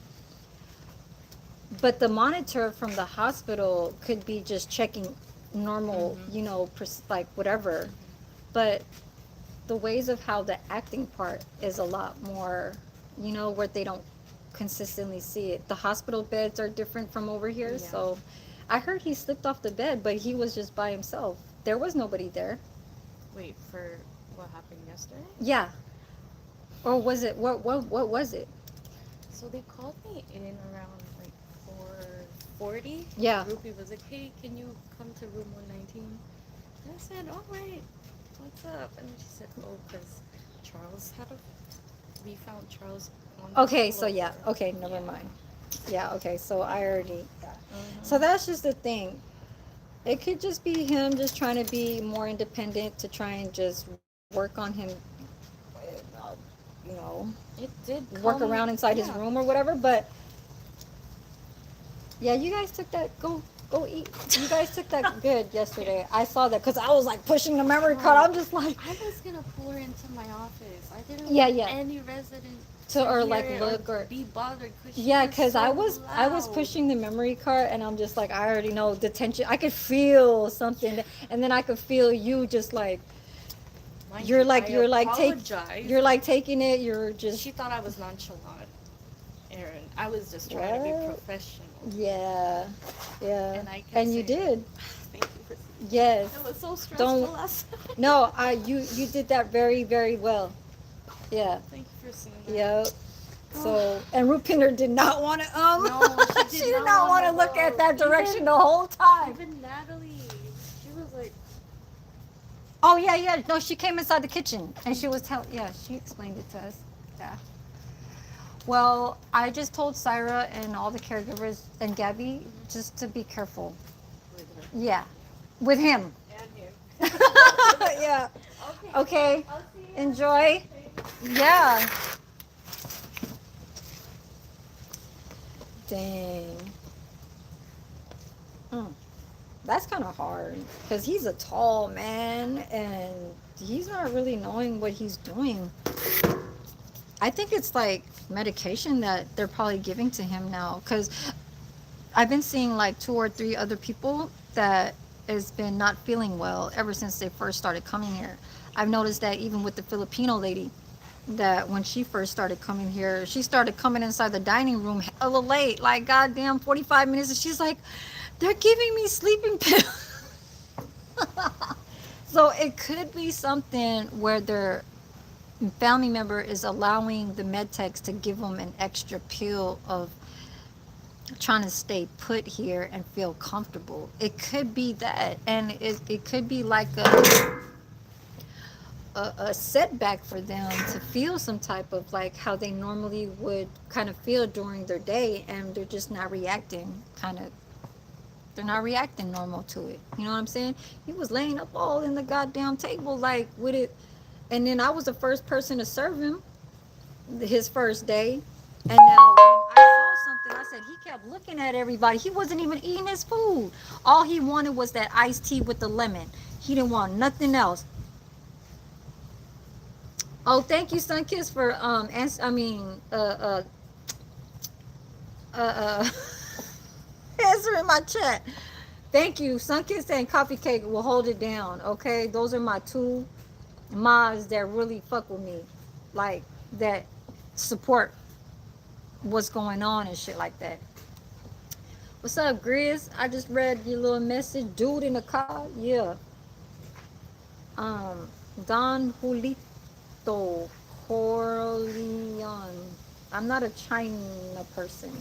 [SPEAKER 1] But the monitor from the hospital could be just checking normal, like whatever. But the ways of how the acting part is a lot more, where they don't consistently see it. The hospital beds are different from over here.
[SPEAKER 3] Yeah.
[SPEAKER 1] So I heard he slipped off the bed, but he was just by himself. There was nobody there.
[SPEAKER 3] Wait, for what happened yesterday?
[SPEAKER 1] Yeah. Or was it, what was it?
[SPEAKER 3] So they called me in around like 4:40.
[SPEAKER 1] Yeah.
[SPEAKER 3] Ruby was like, "Hey, can you come to room 119?" And I said, "All right, what's up?" And then she said, "Oh, because Charles had a. We found Charles on the
[SPEAKER 1] Okay, so yeah.
[SPEAKER 3] floor."
[SPEAKER 1] Okay, never mind. Yeah, okay, so I already, yeah.
[SPEAKER 3] Mhm.
[SPEAKER 1] So that's just the thing. It could just be him just trying to be more independent to try and just work on him, uh, you know,
[SPEAKER 3] It did
[SPEAKER 1] work
[SPEAKER 3] come-
[SPEAKER 1] around inside his
[SPEAKER 3] yeah.
[SPEAKER 1] room or whatever. But yeah, you guys took that. Go eat. You guys took that good yesterday. I saw that because I was like pushing the memory card. I'm just like
[SPEAKER 3] I was gonna pull her into my office. I didn't
[SPEAKER 1] Yeah,
[SPEAKER 3] want
[SPEAKER 1] yeah.
[SPEAKER 3] any resident
[SPEAKER 1] to or
[SPEAKER 3] hear
[SPEAKER 1] like
[SPEAKER 3] it
[SPEAKER 1] look or
[SPEAKER 3] be bothered.
[SPEAKER 1] yeah, because
[SPEAKER 3] so
[SPEAKER 1] I was
[SPEAKER 3] loud.
[SPEAKER 1] pushing the memory card and I'm just like I already know the tension. I could feel something, and then I could feel you just like
[SPEAKER 3] Mind
[SPEAKER 1] you're
[SPEAKER 3] you,
[SPEAKER 1] like
[SPEAKER 3] I
[SPEAKER 1] you're like
[SPEAKER 3] apologized.
[SPEAKER 1] you're like taking it. You're just
[SPEAKER 3] She thought I was nonchalant, Aaron. I was just trying to
[SPEAKER 1] What?
[SPEAKER 3] be professional.
[SPEAKER 1] yeah, yeah.
[SPEAKER 3] And I kept
[SPEAKER 1] And you
[SPEAKER 3] saying-
[SPEAKER 1] did.
[SPEAKER 3] Thank you for
[SPEAKER 1] Yes.
[SPEAKER 3] It was so stressful
[SPEAKER 1] Don't-
[SPEAKER 3] last time.
[SPEAKER 1] No, you did that very very well. Yeah.
[SPEAKER 3] Thank you for seeing that.
[SPEAKER 1] Yep. So, and Rupinder did not want to,
[SPEAKER 3] No,
[SPEAKER 1] she
[SPEAKER 3] she
[SPEAKER 1] did
[SPEAKER 3] did
[SPEAKER 1] not
[SPEAKER 3] not
[SPEAKER 1] want to
[SPEAKER 3] wanna
[SPEAKER 1] look at
[SPEAKER 3] go.
[SPEAKER 1] that direction
[SPEAKER 3] Even-
[SPEAKER 1] the whole time.
[SPEAKER 3] Even Natalie, she was like,
[SPEAKER 1] Oh, yeah, yeah. No, she came inside the kitchen and she was telling, yeah, she explained it to us. Yeah. Well, I just told Syra and all the caregivers and Gabby just to be careful.
[SPEAKER 3] with her.
[SPEAKER 1] Yeah. With him.
[SPEAKER 3] And him.
[SPEAKER 1] Yeah.
[SPEAKER 3] Okay.
[SPEAKER 1] Okay.
[SPEAKER 3] I'll see you.
[SPEAKER 1] Enjoy. Yeah. Dang. That's kind of hard because he's a tall man and he's not really knowing what he's doing. I think it's like medication that they're probably giving to him now because I've been seeing like 2 or 3 other people that has been not feeling well ever since they first started coming here. I've noticed that even with the Filipino lady, that when she first started coming here, she started coming inside the dining room hella late, like goddamn 45 minutes, and she's like, they're giving me sleeping pills. So it could be something where their family member is allowing the med techs to give them an extra pill of trying to stay put here and feel comfortable. It could be that, and it could be like a setback for them to feel some type of like how they normally would kind of feel during their day, and they're just not reacting they're not reacting normal to it. You know what I'm saying? He was laying up all in the goddamn table like with it, and then I was the first person to serve him his first day, and now when I saw something, I said he kept looking at everybody. He wasn't even eating his food. All he wanted was that iced tea with the lemon. He didn't want nothing else. Oh, thank you, Sunkiss, for answering my chat. Thank you, Sunkiss and Coffee Cake will hold it down. Okay, those are my 2 mods that really fuck with me, like that support what's going on and shit like that. What's up, Grizz? I just read your little message. Dude in the car, yeah. Don Julito Corleone. I'm not a China person.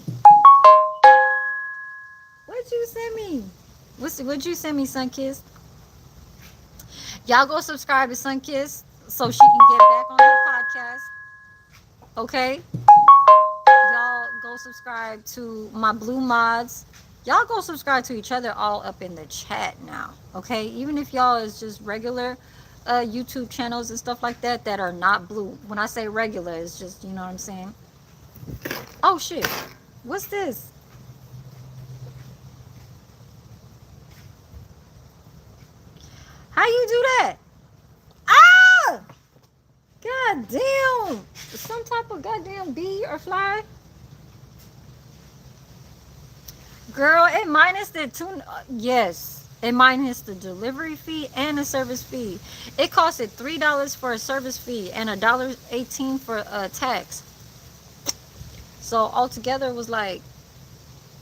[SPEAKER 1] What'd you send me? What'd you send me, Sunkiss? Y'all go subscribe to Sunkiss so she can get back on her podcast. Okay? Y'all go subscribe to my blue mods. Y'all go subscribe to each other all up in the chat now. Okay? Even if y'all is just regular YouTube channels and stuff like that that are not blue. When I say regular, it's just, you know what I'm saying? Oh shit. What's this? How you do that? Ah! God damn. Some type of goddamn bee or fly? Girl, it minus the 2. Yes. and minus the delivery fee and the service fee. It costed $3 for a service fee and $1.18 for a tax. So altogether it was like,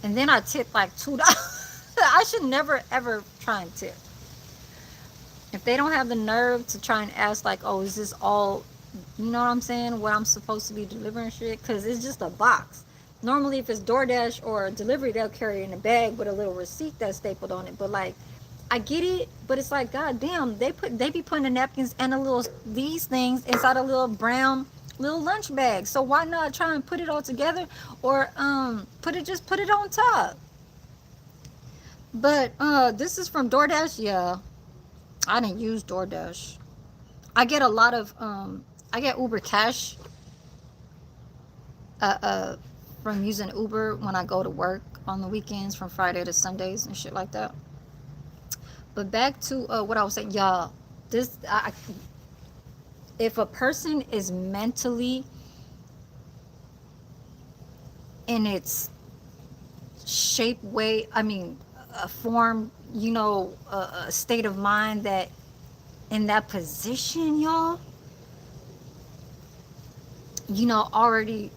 [SPEAKER 1] and then I tipped like $2. I should never ever try and tip. If they don't have the nerve to try and ask like, oh, is this all, you know what I'm saying, what I'm supposed to be delivering shit? Because it's just a box. Normally if it's DoorDash or delivery, they'll carry it in a bag with a little receipt that's stapled on it. But like, I get it, but it's like, god damn, they be putting the napkins and these things inside a little brown little lunch bag. So why not try and put it all together, or put it on top? But this is from DoorDash. Yeah, I didn't use DoorDash. I get a lot of I get Uber Cash from using Uber when I go to work on the weekends from Friday to Sundays and shit like that. But back to what I was saying, y'all. If a person is mentally in its shape way, I mean, a form, a state of mind that in that position, y'all, already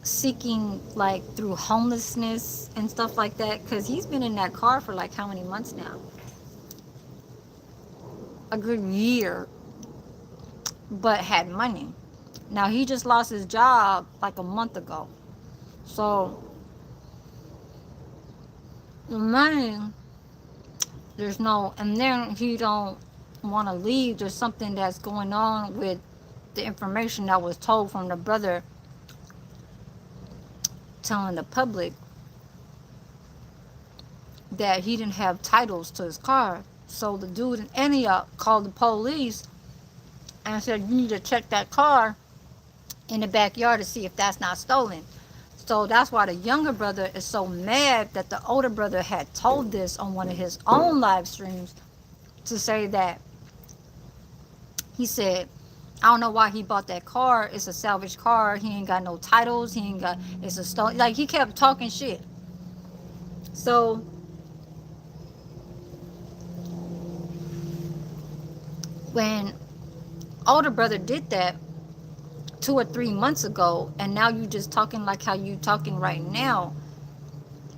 [SPEAKER 1] seeking like through homelessness and stuff like that, because he's been in that car for like how many months now? A good year, but had money. Now he just lost his job like a month ago, so the money, there's no, and then he don't want to leave. There's something that's going on with the information that was told from the brother telling the public that he didn't have titles to his car. So the dude in Antioch called the police and said, you need to check that car in the backyard to see if that's not stolen. So that's why the younger brother is so mad that the older brother had told this on one of his own live streams, to say that he said, I don't know why he bought that car. It's a salvage car. He ain't got no titles. It's a stolen. Like, he kept talking shit. So when older brother did that 2 or 3 months ago, and now you just talking like how you talking right now,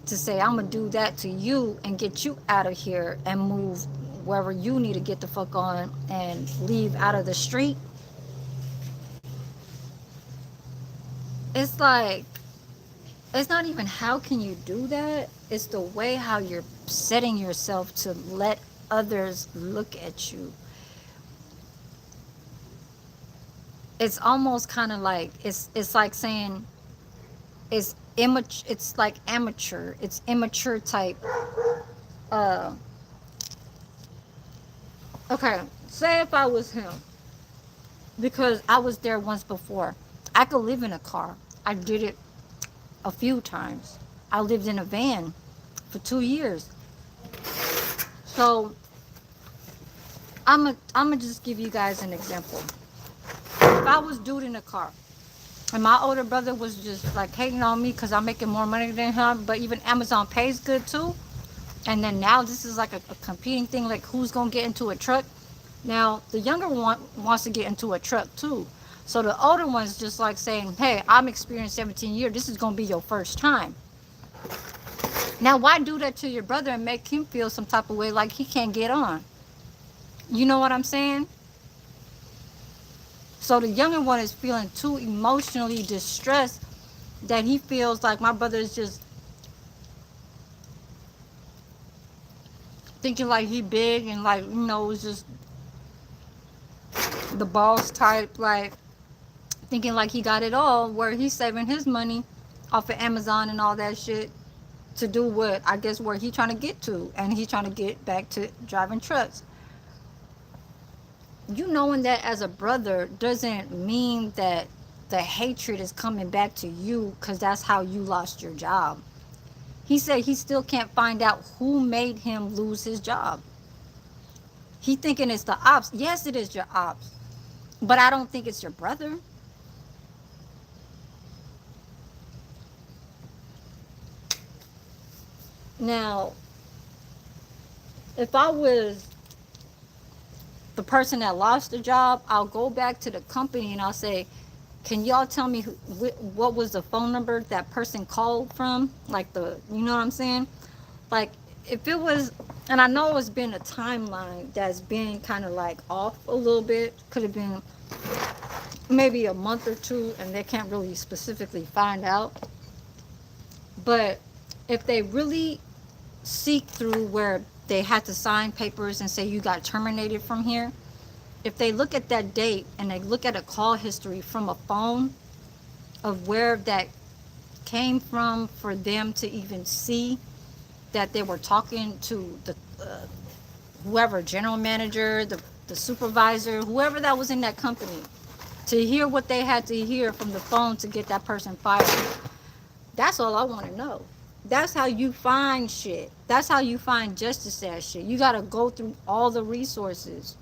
[SPEAKER 1] to say I'm gonna do that to you and get you out of here and move wherever you need to get the fuck on and leave out of the street. It's like, it's not even how can you do that, it's the way how you're setting yourself to let others look at you. It's almost kind of like, it's like saying it's immature. It's like amateur. It's immature type. Okay, say if I was him, because I was there once before. I could live in a car. I did it a few times. I lived in a van for 2 years. So I'm gonna just give you guys an example. If I was dude in a car and my older brother was just like hating on me because I'm making more money than him, but even Amazon pays good too, and then now this is like a competing thing, like who's gonna get into a truck. Now the younger one wants to get into a truck too, so the older one's just like saying, hey, I'm experienced 17 years, this is gonna be your first time. Now why do that to your brother and make him feel some type of way like he can't get on? You know what I'm saying? So the younger one is feeling too emotionally distressed that he feels like my brother is just thinking like he big and like, is just the boss type, like thinking like he got it all, where he's saving his money off of Amazon and all that shit to do what, I guess, where he trying to get to, and he's trying to get back to driving trucks. You knowing that as a brother doesn't mean that the hatred is coming back to you because that's how you lost your job. He said he still can't find out who made him lose his job. He thinking it's the ops. Yes, it is your ops, but I don't think it's your brother. Now, if I was the person that lost the job, I'll go back to the company and I'll say, can y'all tell me what was the phone number that person called from? Like you know what I'm saying? Like if it was, and I know it's been a timeline that's been kind of like off a little bit, could have been maybe a month or two, and they can't really specifically find out. But if they really seek through where they had to sign papers and say you got terminated from here, if they look at that date and they look at a call history from a phone of where that came from for them to even see that they were talking to the whoever, general manager, the supervisor, whoever that was in that company, to hear what they had to hear from the phone to get that person fired. That's all I want to know. That's how you find shit. That's how you find justice at shit. You got to go through all the resources.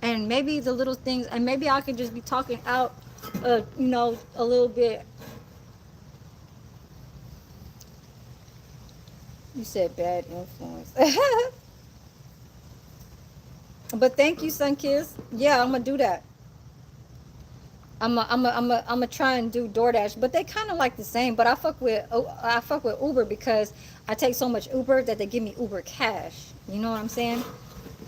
[SPEAKER 1] And maybe the little things, and maybe I could just be talking out, a little bit. You said bad influence. But thank you, Sunkiss. Yeah, I'm gonna do that. I'm a try and do DoorDash, but they kind of like the same. But I fuck with Uber because I take so much Uber that they give me Uber Cash. You know what I'm saying?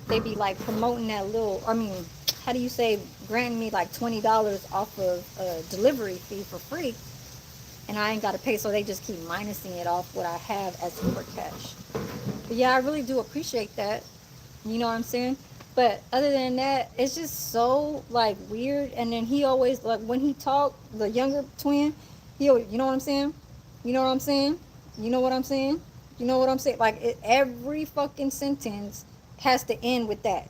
[SPEAKER 1] They be like promoting that little. I mean, how do you say, granting me like $20 off of a delivery fee for free, and I ain't got to pay, so they just keep minusing it off what I have as Uber Cash. But yeah, I really do appreciate that. You know what I'm saying? But other than that, it's just so like weird. And then he always, like, when he talked, the younger twin, he always, you know what I'm saying? You know what I'm saying? You know what I'm saying? You know what I'm saying? Like every fucking sentence has to end with that.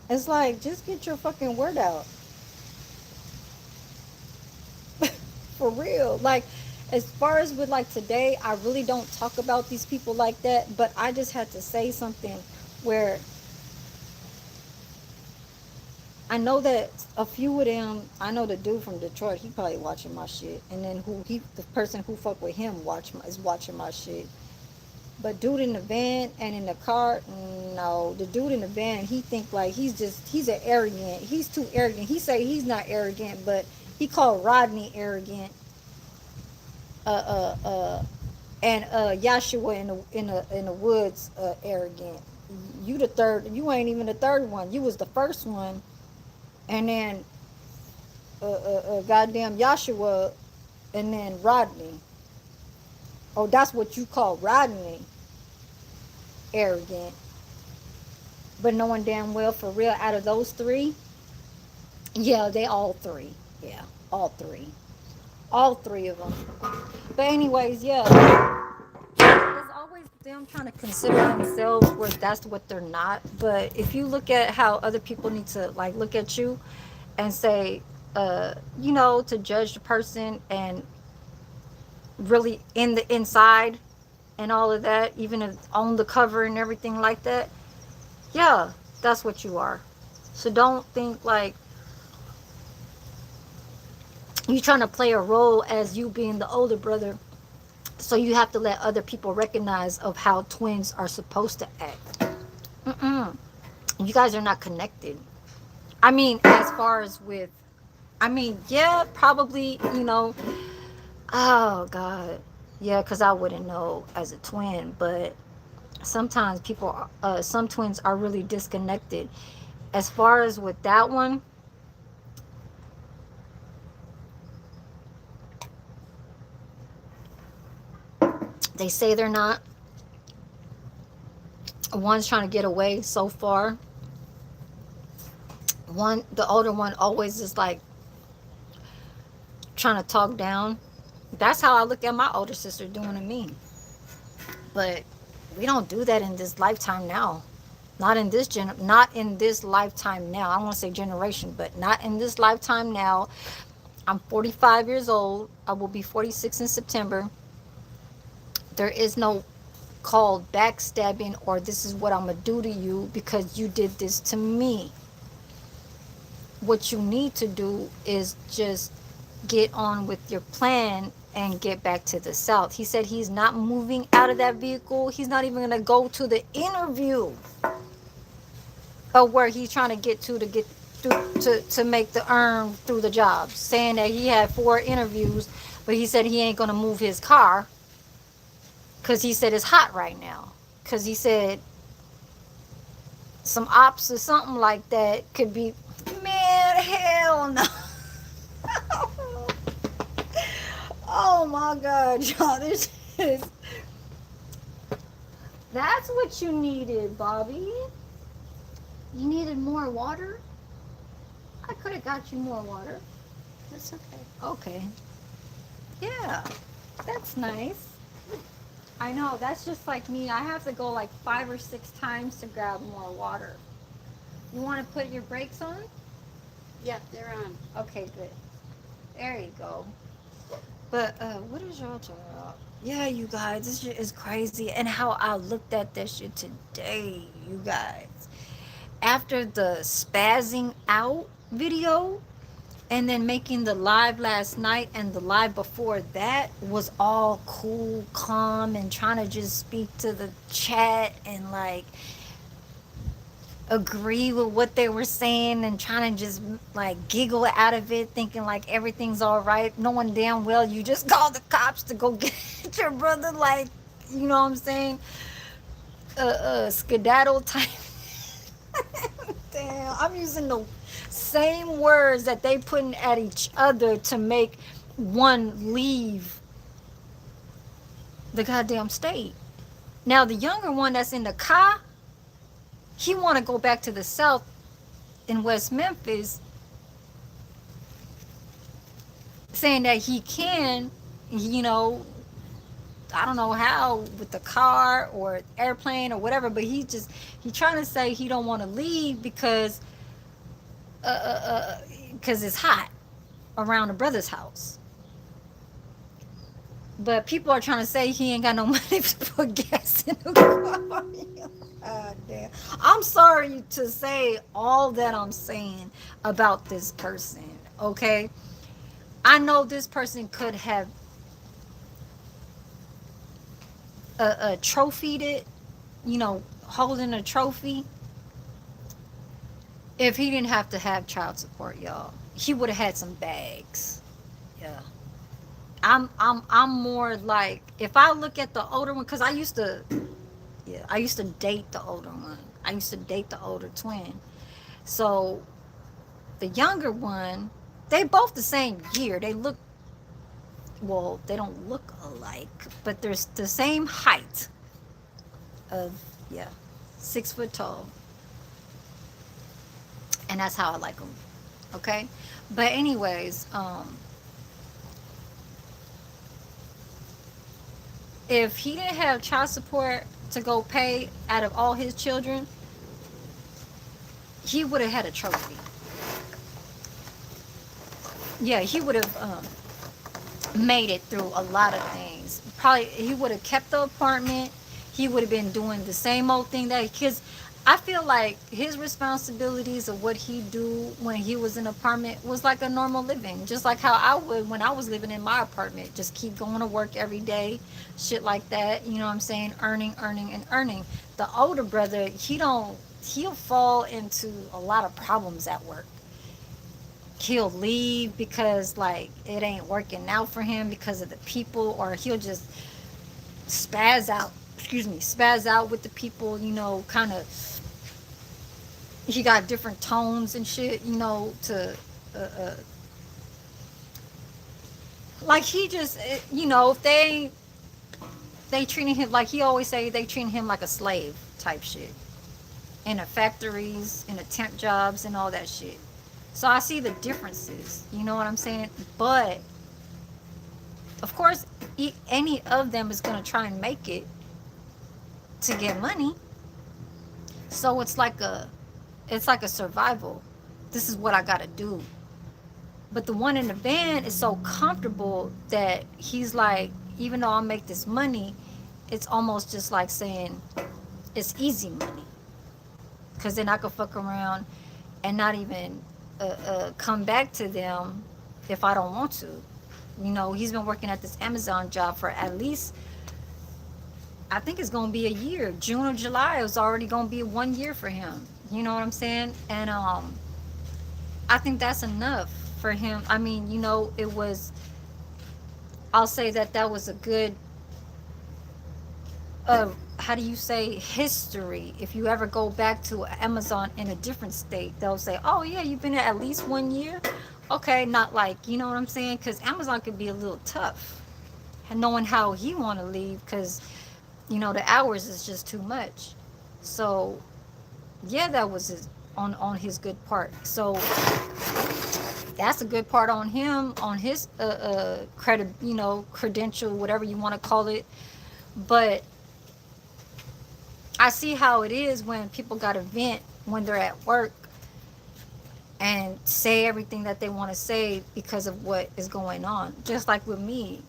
[SPEAKER 1] It's like, just get your fucking word out. For real. Like, as far as with like today, I really don't talk about these people like that, but I just had to say something where I know that a few of them, I know the dude from Detroit, he probably watching my shit, and then the person who fuck with him is watching my shit. But dude in the van and in the car, no, the dude in the van, he think like he's an arrogant, he's too arrogant. He say he's not arrogant, but he called Rodney arrogant. uh, uh, uh, and Yahshua in the woods, arrogant. You the third. You ain't even the third one. You was the first one, and then goddamn Yahshua, and then Rodney. Oh, that's what you call Rodney, arrogant. But knowing damn well, for real, out of those three, yeah, they all three. Yeah, all three of them. But anyways, yeah. It's always them trying to consider themselves where that's what they're not. But if you look at how other people need to like look at you and say, to judge the person and really in the inside and all of that, even if on the cover and everything like that, yeah, that's what you are. So don't think like you trying to play a role as you being the older brother, so you have to let other people recognize of how twins are supposed to act. Mm-mm. You guys are not connected. I mean, as far as with, I mean, yeah, probably, oh God, yeah, because I wouldn't know as a twin, but sometimes some twins are really disconnected. As far as with that one, they say they're not. One's trying to get away so far. The older one always is like trying to talk down. That's how I look at my older sister doing to me. But we don't do that in this lifetime now. Not in this lifetime now. I don't want to say generation, but not in this lifetime now. I'm 45 years old. I will be 46 in September. There is no called backstabbing or this is what I'm going to do to you because you did this to me. What you need to do is just get on with your plan and get back to the South. He said he's not moving out of that vehicle. He's not even gonna go to the interview of where he's trying to get through to make the earn through the job. Saying that he had 4 interviews, but he said he ain't gonna move his car because he said it's hot right now. Because he said some ops or something like that could be, man, hell no. Oh my God, y'all, this is, that's what you needed, Bobby. You needed more water? I could have got you more water.
[SPEAKER 2] That's okay.
[SPEAKER 1] Okay. Yeah, that's nice. I know, that's just like me. I have to go like 5 or 6 times to grab more water. You want to put your brakes on?
[SPEAKER 2] Yeah, they're on.
[SPEAKER 1] Okay, good. There you go. But what is y'all talking about? Yeah, you guys, this shit is crazy. And how I looked at that shit today, you guys. After the spazzing out video, and then making the live last night and the live before that was all cool, calm, and trying to just speak to the chat and like agree with what they were saying and trying to just like giggle out of it, thinking like everything's all right, knowing damn well you just called the cops to go get your brother, like, you know what I'm saying, skedaddle type. Damn, I'm using the same words that they putting at each other to make one leave the goddamn state. Now the younger one that's in the car, he want to go back to the South in West Memphis, saying that he can, you know, I don't know how, with the car or airplane or whatever, but he trying to say he don't want to leave because it's hot around the brother's house. But people are trying to say he ain't got no money to put gas in the car. God damn. I'm sorry to say all that I'm saying about this person, okay? I know this person could have trophied it, you know, holding a trophy. If he didn't have to have child support, y'all, he would have had some bags. Yeah. I'm more like, if I look at the older one, because I used to date the older one. I used to date the older twin. So the younger one, they both the same year. They look, well, they don't look alike, but they're the same height of, 6 foot tall. And that's how I like them. Okay? But anyways, if he didn't have child support to go pay out of all his children, he would have had a trophy. Yeah, he would have made it through a lot of things. Probably he would have kept the apartment. He would have been doing the same old thing that, because I feel like his responsibilities of what he do when he was in an apartment was like a normal living, just like how I would when I was living in my apartment. Just keep going to work every day, shit like that. You know what I'm saying? Earning. The older brother, he'll fall into a lot of problems at work. He'll leave because like it ain't working out for him because of the people, or he'll just spaz out with the people, you know, kind of. He got different tones and shit, you know, to like he just, you know, if they treating him like, he always say they treating him like a slave type shit in the factories, in the temp jobs and all that shit. So I see the differences, you know what I'm saying? But of course any of them is going to try and make it to get money. So it's like a survival. This is what I got to do. But the one in the van is so comfortable that he's like, even though I'll make this money, it's almost just like saying it's easy money. Because then I could fuck around and not even come back to them if I don't want to. You know, he's been working at this Amazon job for at least, I think it's going to be a year. June or July is already going to be 1 year for him. You know what I'm saying? And I think that's enough for him. I mean, you know, it was, I'll say that that was a good, how do you say, history. If you ever go back to Amazon in a different state, they'll say, oh yeah, you've been there at least 1 year. Okay, not like, you know what I'm saying? Because Amazon could be a little tough, and knowing how he want to leave, because you know the hours is just too much. So yeah, that was on his good part. So that's a good part on him, on his credit, you know, credential, whatever you want to call it. But I see how it is when people got to vent when they're at work and say everything that they want to say because of what is going on. Just like with me,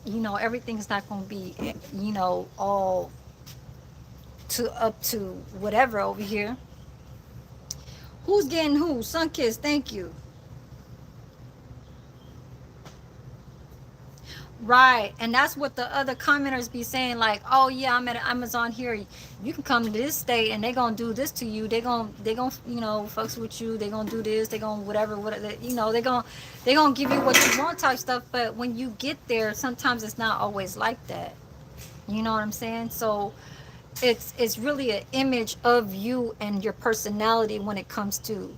[SPEAKER 1] you know, everything's not going to be, you know, all to up to whatever over here. Who's getting who? Sunkiss, thank you. Right, and that's what the other commenters be saying, like, oh yeah, I'm at Amazon here, you can come to this state and they gonna do this to you, they gonna you know, fucks with you, they gonna do this, they gonna whatever, you know, they gonna give you what you want type stuff. But when you get there, sometimes it's not always like that, you know what I'm saying? So it's really an image of you and your personality when it comes to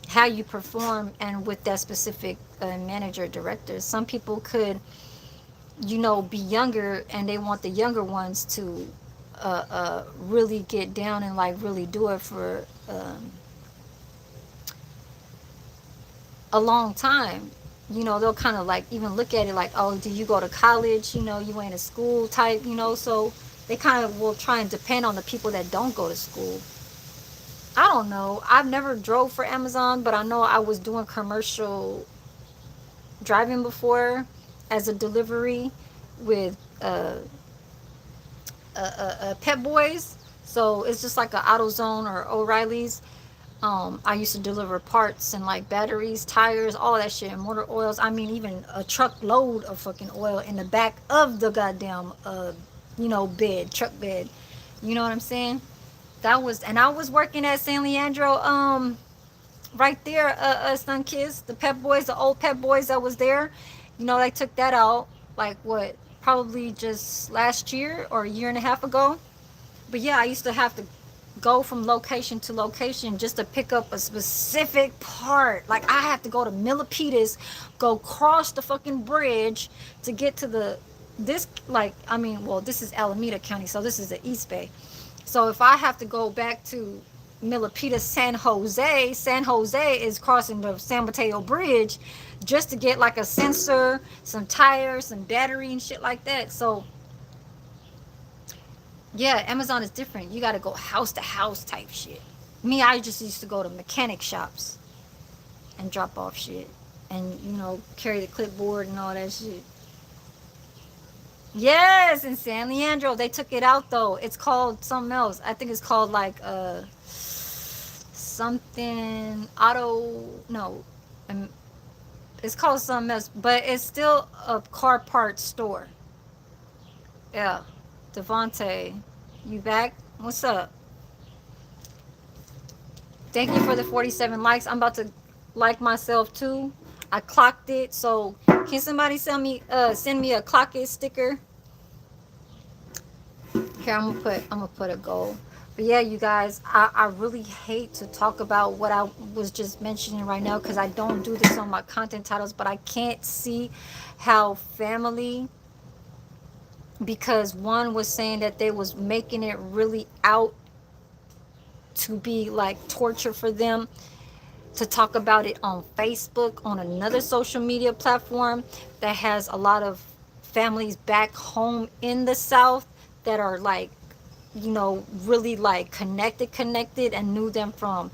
[SPEAKER 1] how you perform and with that specific manager director. Some people could, you know, be younger and they want the younger ones to really get down and like really do it for a long time. You know, they'll kind of like even look at it like, oh, do you go to college? You know, you ain't a school type, you know, so they kind of will try and depend on the people that don't go to school. I don't know. I've never drove for Amazon, but I know I was doing commercial driving before as a delivery with Pet Boys. So it's just like an AutoZone or O'Reilly's. I used to deliver parts and like batteries, tires, all that shit, and motor oils. I mean, even a truckload of fucking oil in the back of the goddamn, you know, bed, truck bed. You know what I'm saying? That was, and I was working at San Leandro, right there, Sunkiss, the Pep Boys, the old Pep Boys that was there. You know, they took that out, like what, probably just last year or a year and a half ago. But yeah, I used to have to go from location to location just to pick up a specific part. Like I have to go to Milpitas, go cross the fucking bridge to get to this, like, I mean, well, this is Alameda County, so this is the East Bay. So if I have to go back to Milpitas, San Jose is crossing the San Mateo Bridge just to get like a sensor, some tires, some battery and shit like that. So yeah, Amazon is different. You got to go house to house type shit. Me, I just used to go to mechanic shops and drop off shit and, you know, carry the clipboard and all that shit. Yes, in San Leandro. They took it out though. It's called something else. I think it's called like something auto, no. It's called something else, but it's still a car parts store. Yeah. Devontae, you back? What's up? Thank you for the 47 likes. I'm about to like myself too. I clocked it. So can somebody send me a clock it sticker? Here, I'm gonna put a goal. But yeah, you guys, I really hate to talk about what I was just mentioning right now because I don't do this on my content titles, but I can't see how family, because one was saying that they was making it really out to be like torture for them to talk about it on Facebook, on another social media platform that has a lot of families back home in the South that are like, you know, really like connected and knew them from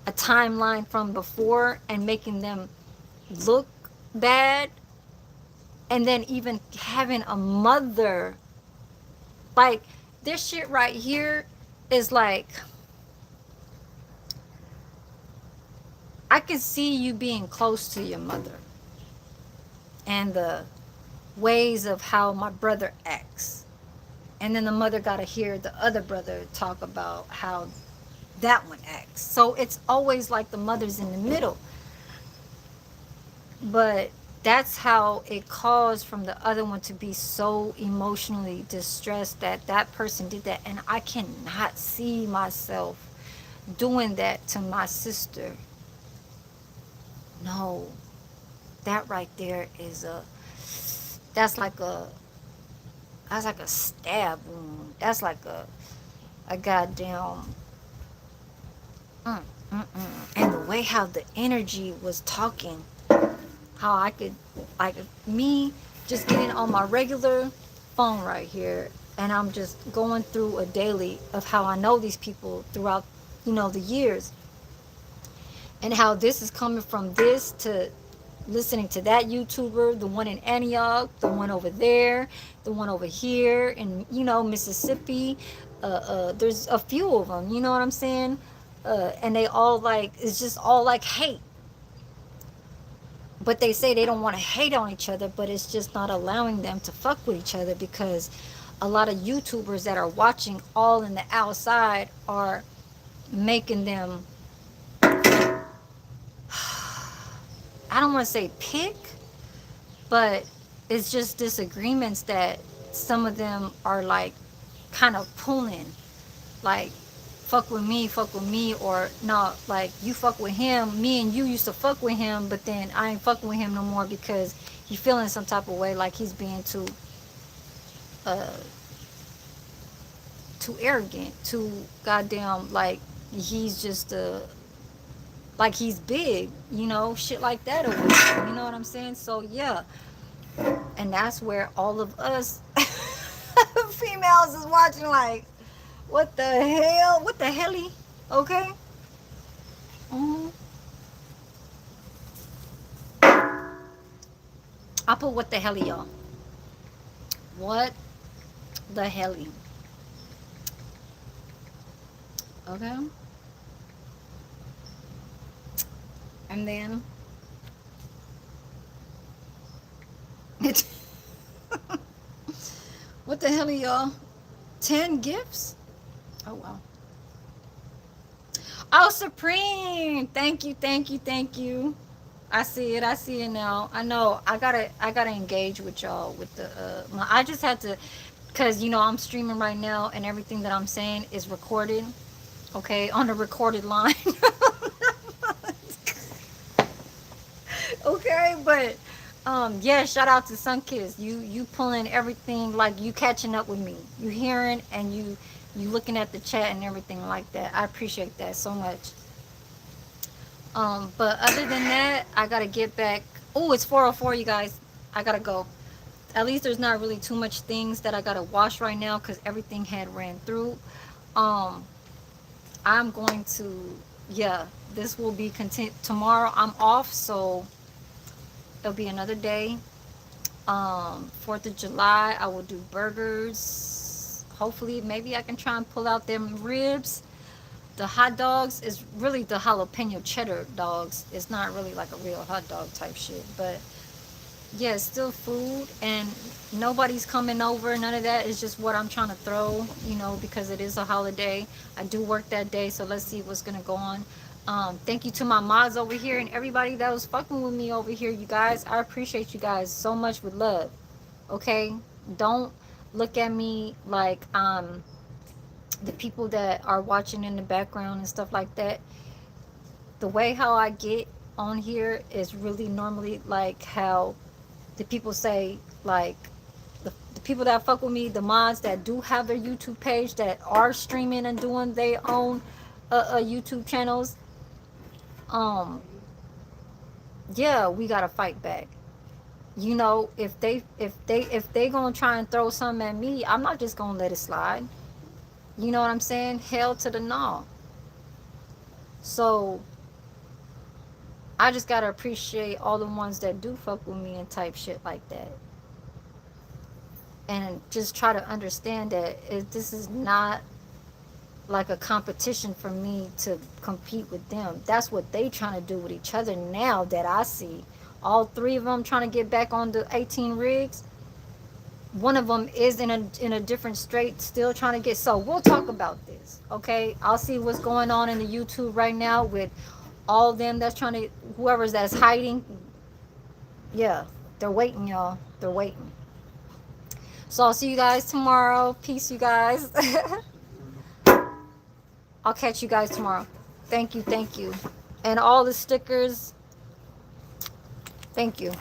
[SPEAKER 1] a timeline from before and making them look bad. And then even having a mother, like this shit right here is like, I can see you being close to your mother and the ways of how my brother acts. And then the mother got to hear the other brother talk about how that one acts. So it's always like the mother's in the middle. But that's how it caused from the other one to be so emotionally distressed that that person did that. And I cannot see myself doing that to my sister. No, that right there is that's like a that's like a stab wound. That's like a goddamn and the way how the energy was talking, how I could, like, me just getting on my regular phone right here, and I'm just going through a daily of how I know these people throughout, the years, and how this is coming from this to listening to that YouTuber, the one in Antioch, the one over there, the one over here in, Mississippi. There's a few of them, you know what I'm saying? And they all like, it's just all like hate. But they say they don't want to hate on each other, but it's just not allowing them to fuck with each other, because a lot of YouTubers that are watching all in the outside are making them, I don't want to say pick, but it's just disagreements that some of them are like kind of pulling, like fuck with me, or no, like you fuck with him, me and you used to fuck with him, but then I ain't fucking with him no more because he feeling some type of way, like he's being uh too arrogant, too goddamn, like he's just like he's big, shit like that over there, you know what I'm saying? So yeah, and that's where all of us females is watching like, what the hell? What the helly? Okay? Mm-hmm. I put what the helly, y'all. What the helly? Okay? And then what the hell, y'all? 10 gifts? Oh wow. Oh, Supreme. Thank you, thank you, thank you. I see it now. I know I gotta engage with y'all with the I just had to, because I'm streaming right now and everything that I'm saying is recorded, okay, on a recorded line. Okay, but yeah, shout out to Sunkiss. You pulling everything, like you catching up with me. You hearing and you looking at the chat and everything like that. I appreciate that so much. But other than that, I gotta get back. Oh, it's 4:04, you guys. I gotta go. At least there's not really too much things that I gotta wash right now because everything had ran through. I'm going to, yeah, this will be content. Tomorrow I'm off, so it'll be another day. 4th of July, I will do burgers. Hopefully, maybe I can try and pull out them ribs. The hot dogs is really the jalapeno cheddar dogs. It's not really like a real hot dog type shit, but yeah, it's still food, and nobody's coming over. None of that. Is just what I'm trying to throw, because it is a holiday. I do work that day, so let's see what's gonna go on. Thank you to my mods over here and everybody that was fucking with me over here, you guys. I appreciate you guys so much with love. Okay, don't look at me like the people that are watching in the background and stuff like that. The way how I get on here is really normally like how the people say, like the people that fuck with me, the mods that do have their YouTube page, that are streaming and doing their own YouTube channels. Yeah, we gotta fight back. If they gonna try and throw something at me, I'm not just gonna let it slide. You know what I'm saying? Hell to the no. So I just gotta appreciate all the ones that do fuck with me and type shit like that, and just try to understand that this is not like a competition for me to compete with them. That's what they trying to do with each other now that I see all 3 of them trying to get back on the 18 rigs. One of them is in a different state, still trying to get. So we'll talk about this, okay? I'll see what's going on in the YouTube right now with all them that's trying to, whoever's that's hiding. Yeah, they're waiting, y'all. They're waiting. So I'll see you guys tomorrow. Peace, you guys. I'll catch you guys tomorrow. Thank you, and all the stickers. Thank you.